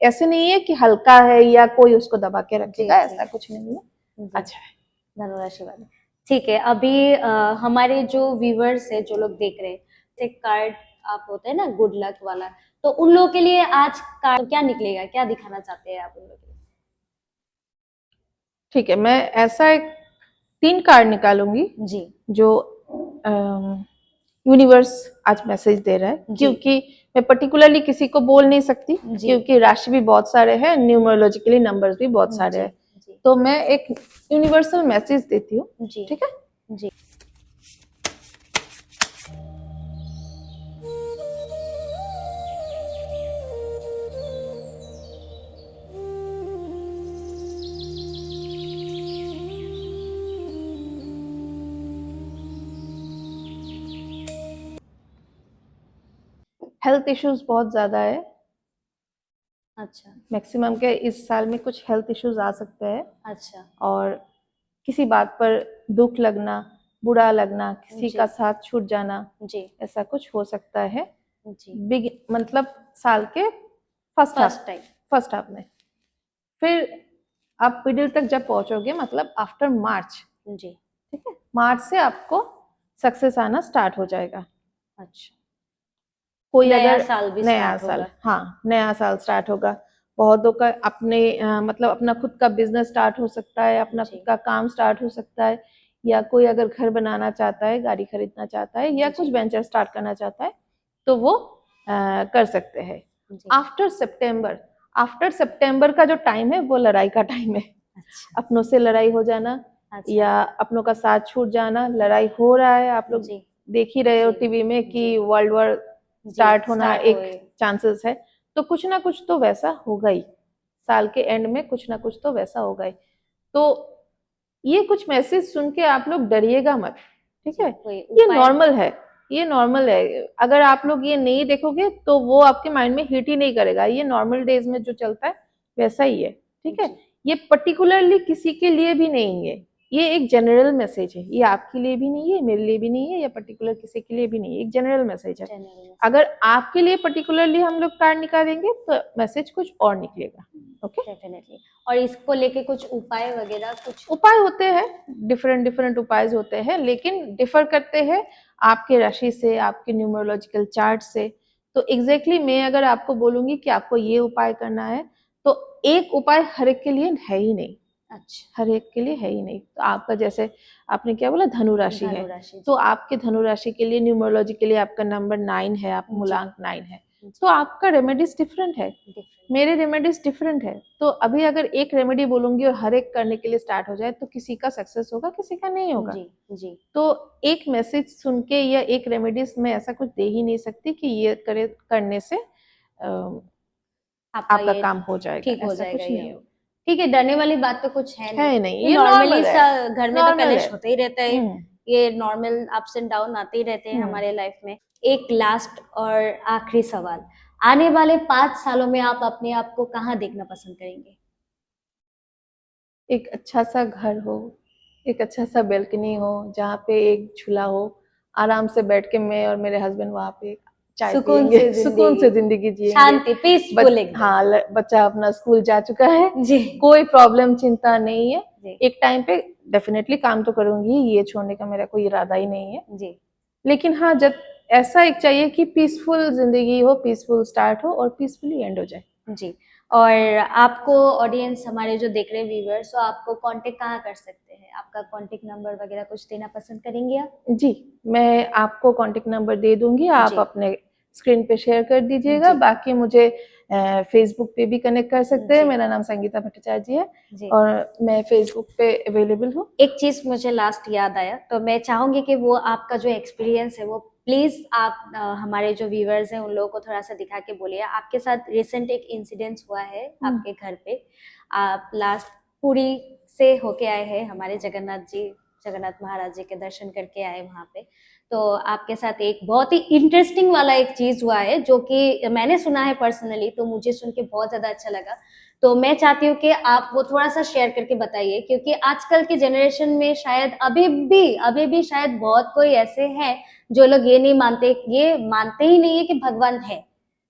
A: ऐसे नहीं है कि हल्का है या कोई उसको दबा के
B: जी,
A: रखेगा,
B: जी,
A: ऐसा कुछ नहीं है।
B: जी।
A: अच्छा है।
B: धनु राशि वाले। ठीक है। अभी हमारे जो व्यूवर्स है, जो लोग देख रहे हैं, एक कार्ड आप होते हैं ना गुड लक वाला, तो उन लोगों के लिए आज कार्ड क्या निकलेगा, क्या दिखाना चाहते हैं आप उन लोगों के
A: ठीक है, मैं ऐसा एक 3 कार्ड निकालूंगी
B: लिए? जी,
A: जो यूनिवर्स आज मैसेज दे रहा है,
B: जी,
A: क्योंकि मैं पर्टिकुलरली किसी को बोल नहीं सकती,
B: जी,
A: क्योंकि राशि भी बहुत सारे हैं, न्यूमरोलॉजिकली नंबर्स भी बहुत सारे
B: जी,
A: हैं।
B: जी,
A: तो मैं एक यूनिवर्सल मैसेज देती हूँ,
B: जी,
A: ठीक है।
B: जी।
A: हेल्थ इश्यूज बहुत ज्यादा है,
B: अच्छा,
A: मैक्सिमम के इस साल में कुछ हेल्थ इश्यूज आ सकते हैं।
B: अच्छा,
A: और किसी बात पर दुख लगना, बुरा लगना, किसी
B: जी,
A: का साथ छूट जाना,
B: जी,
A: ऐसा कुछ हो सकता है।
B: जी।
A: बिग मतलब साल के first half,
B: first time.
A: First half में। फिर आप मिडिल तक जब पहुंचोगे, मतलब आफ्टर मार्च,
B: जी,
A: ठीक है, मार्च से आपको सक्सेस आना स्टार्ट हो जाएगा।
B: अच्छा।
A: कोई
B: नया
A: अगर
B: साल भी
A: नया
B: स्टार्ट
A: साल,
B: होगा।
A: हाँ, नया साल स्टार्ट होगा। बहुतों का अपने मतलब अपना खुद का बिजनेस स्टार्ट हो सकता है, अपना खुद
B: जी,
A: का काम स्टार्ट हो सकता है, या कोई अगर घर बनाना चाहता है, गाड़ी खरीदना चाहता है, या कुछ
B: जी,
A: वेंचर स्टार्ट करना चाहता है, तो वो कर सकते हैं।
B: जी।
A: आफ्टर सितंबर, आफ्टर सितंबर का जो टाइम है वो लड़ाई का टाइम है।
B: अच्छा,
A: अपनों से लड़ाई हो जाना,
B: अच्छा।
A: या अपनों का साथ छूट जाना, लड़ाई हो रहा है, आप लोग
B: जी,
A: देख ही रहे हो
B: जी,
A: टीवी में कि
B: जी,
A: वर्ल्ड वॉर
B: जी,
A: स्टार्ट होना
B: स्टार्ट
A: एक
B: हुए।
A: चांसेस है। तो कुछ ना कुछ तो वैसा होगा ही, साल के एंड में कुछ ना कुछ तो वैसा होगा ही। तो ये कुछ मैसेज सुन के आप लोग डरिएगा मत, ठीक
B: जी,
A: है।
B: कोई
A: ये
B: उपाय?
A: नॉर्मल है, ये नॉर्मल है। अगर आप लोग ये नहीं देखोगे तो वो आपके माइंड में हिट ही नहीं करेगा। ये नॉर्मल डेज में जो चलता है वैसा ही है, ठीक है।
B: जी।
A: ये पर्टिकुलरली किसी के लिए भी नहीं है, ये एक जनरल मैसेज है, ये आपके लिए भी नहीं है, मेरे लिए भी नहीं है, या पर्टिकुलर किसी के लिए भी नहीं है, एक जनरल मैसेज है।
B: जनरल
A: अगर आपके लिए पर्टिकुलरली हम लोग कार्ड निकालेंगे तो मैसेज कुछ और निकलेगा। Okay,
B: definitely. और इसको लेके कुछ उपाय वगैरह कुछ
A: उपाय होते हैं, डिफरेंट डिफरेंट उपाय होते हैं, लेकिन डिफर करते हैं आपके राशि से, आपके न्यूमरोलॉजिकल चार्ट से। तो एग्जैक्टली मैं अगर आपको बोलूंगी कि आपको ये उपाय करना है, तो एक उपाय हर एक के लिए है ही नहीं,
B: अच्छा
A: हर एक के लिए है ही नहीं। तो आपका जैसे आपने क्या बोला, धनु राशि है,
B: धनुराशि
A: तो आपके धनु राशि के लिए न्यूमरोलॉजिकली आपका नंबर 9 है, आप
B: जी।
A: मूलांक 9 है,
B: जी।
A: तो आपका रेमेडीज डिफरेंट है,
B: डिफरेंट
A: मेरे रेमेडीज डिफरेंट है। तो अभी अगर एक रेमेडी बोलूंगी और हर एक करने के लिए स्टार्ट हो जाए, तो किसी का सक्सेस होगा, किसी का नहीं होगा।
B: जी जी
A: तो एक मैसेज सुन के या एक रेमेडीज में ऐसा कुछ दे ही नहीं सकती कि ये करे करने से
B: आपका
A: आपका
B: ये
A: काम हो जाएगा,
B: ठीक हो
A: ऐसा
B: जाएगा
A: कुछ
B: ये
A: नहीं है।
B: ठीक है। डरने वाली बात तो कुछ है नहीं,
A: है नहीं,
B: ये
A: ये
B: नॉर्मली
A: नॉर्मल है,
B: सा घर में तो
A: नॉर्मल है।
B: कलेश होते ही रहता है, ये नॉर्मल अप्स एंड डाउन आते ही रहते हैं हमारे लाइफ में। एक लास्ट और आखिरी सवाल, आने वाले 5 सालों में आप अपने आप को कहाँ देखना पसंद करेंगे?
A: एक अच्छा सा घर हो, एक अच्छा सा बेल्कनी हो, जहाँ पे एक झूला हो, आराम से बैठ के मैं और मेरे हस्बैंड वहाँ पे चाय
B: सुकून
A: पियेंगे,
B: से
A: सुकून से
B: जिंदगी,
A: जिंदगी जिएंगे।
B: शांति, पीसफुल एकदम।
A: हाँ, बच्चा अपना स्कूल जा चुका है,
B: जी
A: कोई प्रॉब्लम चिंता नहीं है।
B: जी
A: एक टाइम पे डेफिनेटली काम तो करूंगी, ये छोड़ने का मेरा कोई इरादा ही नहीं है,
B: जी
A: लेकिन हाँ, जब ऐसा एक चाहिए कि पीसफुल जिंदगी हो, पीसफुल स्टार्ट हो और पीसफुली एंड हो जाए।
B: जी। और आपको ऑडियंस हमारे जो देख रहे हैं व्यूवर्स, तो आपको कांटेक्ट कहाँ कर सकते हैं? आपका कांटेक्ट नंबर वगैरह कुछ देना पसंद करेंगे आप?
A: जी, मैं आपको कॉन्टेक्ट नंबर दे दूंगी, आप
B: जी
A: अपने स्क्रीन पे शेयर कर दीजिएगा।
B: जी
A: बाकी मुझे फेसबुक पे भी कनेक्ट कर सकते हैं,
B: जी
A: मेरा नाम संगीता भट्टाचार्य जी है
B: जी।
A: और मैं फेसबुक पे अवेलेबल हूँ।
B: एक चीज मुझे लास्ट याद आया, तो मैं चाहूंगी कि वो आपका जो एक्सपीरियंस है वो प्लीज आप हमारे जो व्यूवर्स हैं उन लोगों को थोड़ा सा दिखा के बोलिए। आपके साथ रिसेंट एक इंसिडेंस हुआ है आपके घर पे, आप लास्ट पुरी से होके आए हैं, हमारे जगन्नाथ महाराज जी के दर्शन करके आए वहां पे। तो आपके साथ एक बहुत ही इंटरेस्टिंग वाला एक चीज हुआ है जो कि मैंने सुना है पर्सनली, तो मुझे सुन के बहुत ज्यादा अच्छा लगा। तो मैं चाहती हूँ कि आप वो थोड़ा सा शेयर करके बताइए, क्योंकि आजकल के जनरेशन में शायद अभी भी शायद बहुत कोई ऐसे हैं जो लोग ये मानते ही नहीं है कि भगवान है।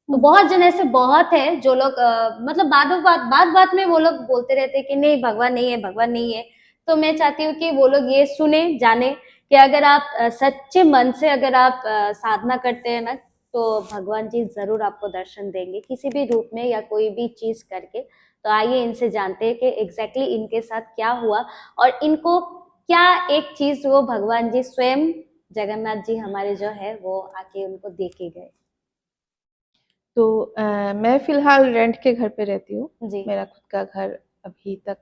B: तो बहुत जन ऐसे बहुत है जो लोग मतलब बात बात में वो लोग बोलते रहते हैं कि नहीं भगवान नहीं है, भगवान नहीं है। तो मैं चाहती हूँ कि वो लोग ये सुने जाने कि अगर आप सच्चे मन से अगर आप साधना करते हैं ना, तो भगवान जी जरूर आपको दर्शन देंगे किसी भी रूप में या कोई भी चीज करके। तो आइए इनसे जानते हैं कि एग्जैक्टली इनके साथ क्या हुआ और इनको क्या एक चीज वो भगवान जी स्वयं जगन्नाथ जी हमारे जो है वो आके उनको दे के गए।
A: तो मैं फिलहाल रेंट के घर पे रहती हूँ,
B: जी
A: मेरा खुद का घर अभी तक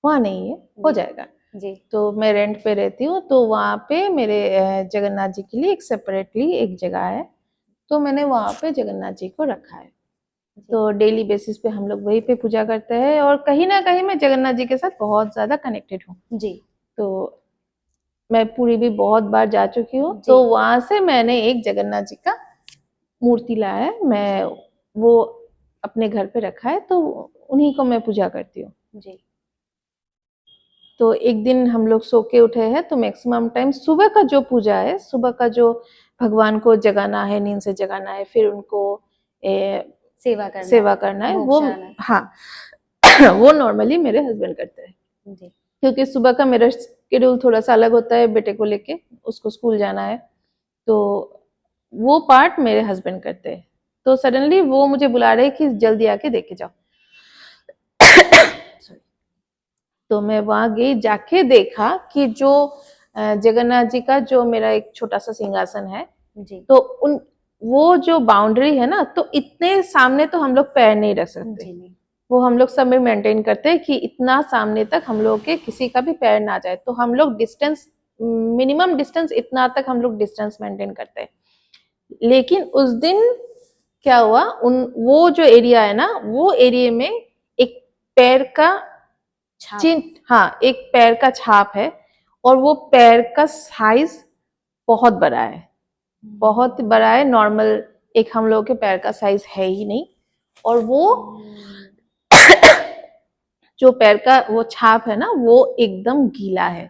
A: हुआ नहीं है, हो
B: जी
A: जाएगा।
B: जी
A: तो मैं रेंट पे रहती हूँ, तो वहाँ पे मेरे जगन्नाथ जी के लिए एक सेपरेटली एक जगह है, तो मैंने वहाँ पे जगन्नाथ जी को रखा है।
B: जी
A: तो डेली बेसिस पे हम लोग वहीं पे पूजा करते हैं और कहीं ना कहीं मैं जगन्नाथ जी के साथ बहुत ज्यादा कनेक्टेड हूँ।
B: जी
A: तो मैं पुरी भी बहुत बार जा चुकी हूँ,
B: जी
A: तो वहां से मैंने एक जगन्नाथ जी का मूर्ति लाया है, मैं वो अपने घर पे रखा है, तो उन्हीं को मैं पूजा करती हूँ।
B: जी
A: तो एक दिन हम लोग सो के उठे हैं, तो मैक्सिमम टाइम सुबह का जो पूजा है, सुबह का जो भगवान को जगाना है, नींद से जगाना है, फिर उनको सेवा करना है,
B: भोग
A: वो
B: चढ़ाना है।
A: हाँ वो नॉर्मली मेरे हस्बैंड करते हैं,
B: जी
A: क्योंकि सुबह का मेरा शेड्यूल थोड़ा सा अलग होता है, बेटे को लेके उसको स्कूल जाना है, तो वो पार्ट मेरे हस्बैंड करते हैं। तो सडनली वो मुझे बुला रहे कि जल्दी आके देखे जाओ। तो मैं वहां गई, जाके देखा कि जो जगन्नाथ जी का जो मेरा एक छोटा सा सिंहासन है,
B: जी
A: तो उन वो जो बाउंड्री है ना, तो इतने सामने तो हम लोग पैर नहीं रख सकते,
B: जी नहीं
A: वो हम लोग सब में मेंटेन करते हैं कि इतना सामने तक हम लोग के किसी का भी पैर ना जाए, तो हम लोग डिस्टेंस, मिनिमम डिस्टेंस इतना तक हम लोग डिस्टेंस मेंटेन करते हैं। लेकिन उस दिन क्या हुआ, वो जो एरिया है ना, वो एरिया में एक पैर का
B: छाप
A: चिन्ह, हाँ एक पैर का छाप है, और वो पैर का साइज बहुत बड़ा है, बहुत बड़ा है, नॉर्मल एक हम लोग के पैर का साइज है ही नहीं। और वो जो पैर का वो छाप है ना वो एकदम गीला है,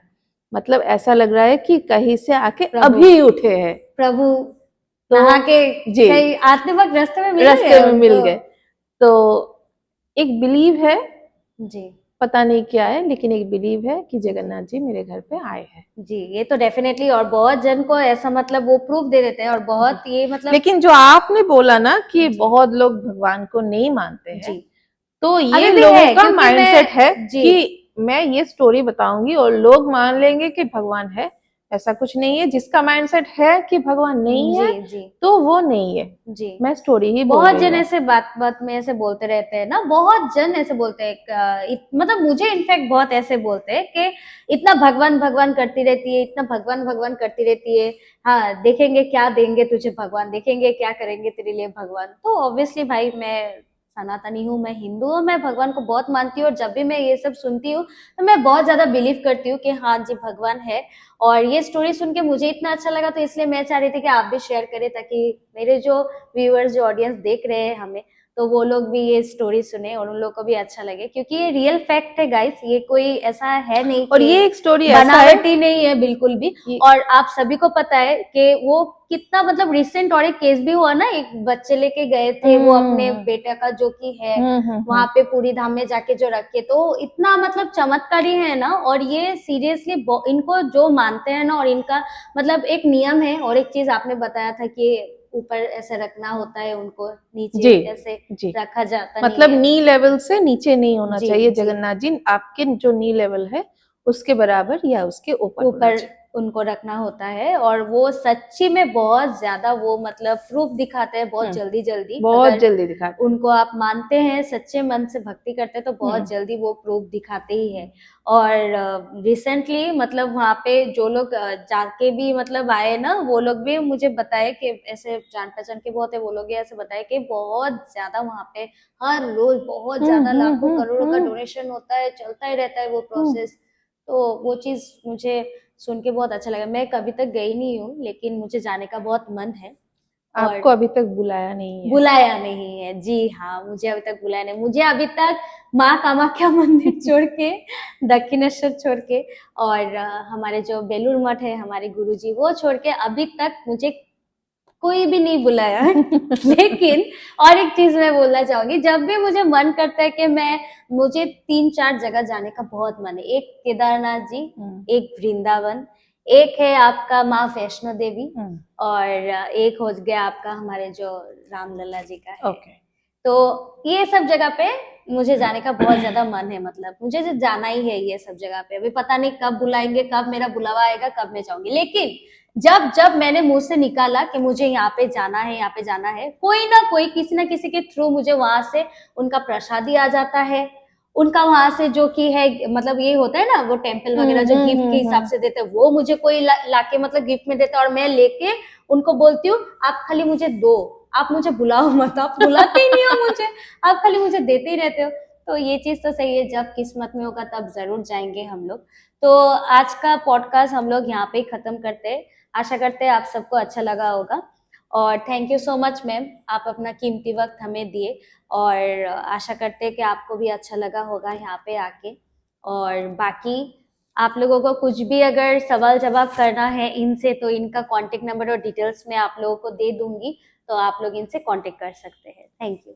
A: मतलब ऐसा लग रहा है कि कहीं से आके
B: प्रभु
A: अभी उठे हैं।
B: प्रभु
A: तो
B: नहा के
A: जी
B: कहीं आते वक्त रास्ते में मिल
A: रास्ते
B: गए
A: में मिल
B: उनको।
A: गए। तो एक बिलीव है,
B: जी
A: पता नहीं क्या है, लेकिन एक बिलीव है कि जगन्नाथ जी मेरे घर पे आए हैं।
B: जी, ये तो डेफिनेटली, और बहुत जन को ऐसा मतलब वो प्रूफ दे देते हैं, और बहुत ये मतलब
A: लेकिन जो आपने बोला ना कि
B: जी
A: बहुत लोग भगवान को नहीं मानते हैं,
B: जी
A: तो ये
B: अभी भी
A: लोगों
B: है,
A: का
B: क्योंकि
A: माइंडसेट है
B: मैं जी
A: कि मैं ये स्टोरी बताऊंगी और लोग मान लेंगे कि भगवान है। ऐसा कुछ नहीं है, जिसका माइंडसेट है कि भगवान नहीं
B: जी
A: है
B: जी
A: तो वो नहीं है।
B: जी
A: मैं स्टोरी ही बोल
B: बहुत
A: रही
B: जन
A: हूँ।
B: ऐसे बात बात में ऐसे बोलते रहते हैं ना, बहुत जन ऐसे बोलते हैं, मतलब मुझे इनफैक्ट बहुत ऐसे बोलते हैं कि इतना भगवान भगवान करती रहती है, इतना भगवान भगवान करती रहती है, हाँ देखेंगे क्या देंगे तुझे भगवान, देखेंगे क्या करेंगे तेरे लिए भगवान। तो ऑब्वियसली भाई मैं सनातनी हूँ, मैं हिंदू हूँ, मैं भगवान को बहुत मानती हूँ, और जब भी मैं ये सब सुनती हूँ तो मैं बहुत ज्यादा बिलीव करती हूँ कि हाँ जी भगवान है। और ये स्टोरी सुन के मुझे इतना अच्छा लगा, तो इसलिए मैं चाह रही थी कि आप भी शेयर करें, ताकि मेरे जो व्यूअर्स, जो ऑडियंस देख रहे हैं हमें, तो वो लोग भी ये स्टोरी सुने और उन लोग को भी अच्छा लगे, क्योंकि ये रियल फैक्ट है गाइस, ये कोई ऐसा है नहीं
A: और
B: कि
A: ये एक स्टोरी ऐसा है
B: बनावटी नहीं है बिल्कुल भी।
A: कि
B: और आप सभी को पता है कि वो कितना मतलब रिसेंट, और एक केस भी हुआ ना, एक बच्चे लेके गए थे वो अपने बेटे का, जो कि है वहां पे पूरी धाम में जाके जो रखे, तो इतना मतलब चमत्कारी है ना। और ये सीरियसली इनको जो मानते हैं ना, और इनका मतलब एक नियम है। और एक चीज आपने बताया था कि ऊपर ऐसे रखना होता है उनको, नीचे
A: जी
B: ऐसे
A: जी,
B: रखा जाता नहीं
A: मतलब
B: है।
A: नी लेवल से नीचे नहीं होना
B: जी
A: चाहिए
B: जी
A: जगन्नाथ जी, आपके जो नी लेवल है उसके बराबर या उसके ऊपर होना
B: ऊपर
A: चाहिए।
B: उनको रखना होता है। और वो सच्ची में बहुत ज्यादा वो मतलब प्रूफ दिखाते हैं बहुत जल्दी जल्दी।
A: बहुत
B: अगर
A: जल्दी दिखाते हैं।
B: उनको आप मानते हैं, सच्चे मन से भक्ति करते हैं, तो बहुत जल्दी वो प्रूफ दिखाते ही है। और रिसेंटली मतलब वहाँ पे जो लोग जाके भी मतलब आए ना, वो लोग भी मुझे बताए कि ऐसे जान पहचान के बहुत है, वो लोग भी ऐसे बताए कि बहुत ज्यादा वहाँ पे हर रोज बहुत ज्यादा लाखों करोड़ों का डोनेशन होता है, चलता ही रहता है वो प्रोसेस। तो वो चीज मुझे सुन के बहुत अच्छा लगा। मैं कभी तक गई नहीं हूँ, लेकिन मुझे जाने का बहुत मन है।
A: आपको
B: और
A: अभी तक बुलाया नहीं है।
B: बुलाया नहीं है, जी हाँ, मुझे अभी तक बुलाया नहीं, मुझे अभी तक माँ कामाख्या मंदिर छोड़ के, दक्षिणेश्वर छोड़ के, और हमारे जो बेलूर मठ है हमारे गुरुजी, वो छोड़ के अभी तक मुझे कोई भी नहीं बुलाया है। लेकिन और एक चीज मैं बोलना चाहूंगी, जब भी मुझे मन करता है कि मुझे 3-4 जगह जाने का बहुत मन है। एक केदारनाथ जी, एक वृंदावन, एक है आपका माँ वैष्णो देवी, और एक हो गया आपका हमारे जो रामलला जी का है।
A: ओके।
B: तो ये सब जगह पे मुझे जाने का बहुत ज्यादा मन है, मतलब मुझे जो जाना ही है ये सब जगह पे। अभी पता नहीं कब बुलाएंगे, कब मेरा बुलावा आएगा, कब मैं जाऊंगी। लेकिन जब जब मैंने मुंह से निकाला कि मुझे यहाँ पे जाना है, यहाँ पे जाना है, कोई ना कोई किसी ना किसी के थ्रू मुझे वहां से उनका प्रसादी आ जाता है। उनका वहां से जो कि है मतलब ये होता है ना, वो टेम्पल वगैरह जो गिफ्ट के हिसाब से देते हैं, वो मुझे कोई लाके मतलब गिफ्ट में देता है, और मैं लेके उनको बोलती हूँ आप खाली मुझे दो, आप मुझे बुलाओ मत, आप बुलाते ही नहीं हो मुझे, आप खाली मुझे देते ही रहते हो। तो ये चीज तो सही है, जब किस्मत में होगा तब जरूर जाएंगे हम लोग। तो आज का पॉडकास्ट हम लोग यहाँ पे ही खत्म करते हैं। आशा करते हैं आप सबको अच्छा लगा होगा, और thank you so much ma'am, आप अपना कीमती वक्त हमें दिए। और आशा करते हैं कि आपको भी अच्छा लगा होगा यहाँ पे आके। और बाकी आप लोगों को कुछ भी अगर सवाल जवाब करना है इनसे, तो इनका कांटेक्ट नंबर और डिटेल्स मैं आप लोगों को दे दूंगी, तो आप लोग इनसे कांटेक्ट कर सकते हैं। Thank you.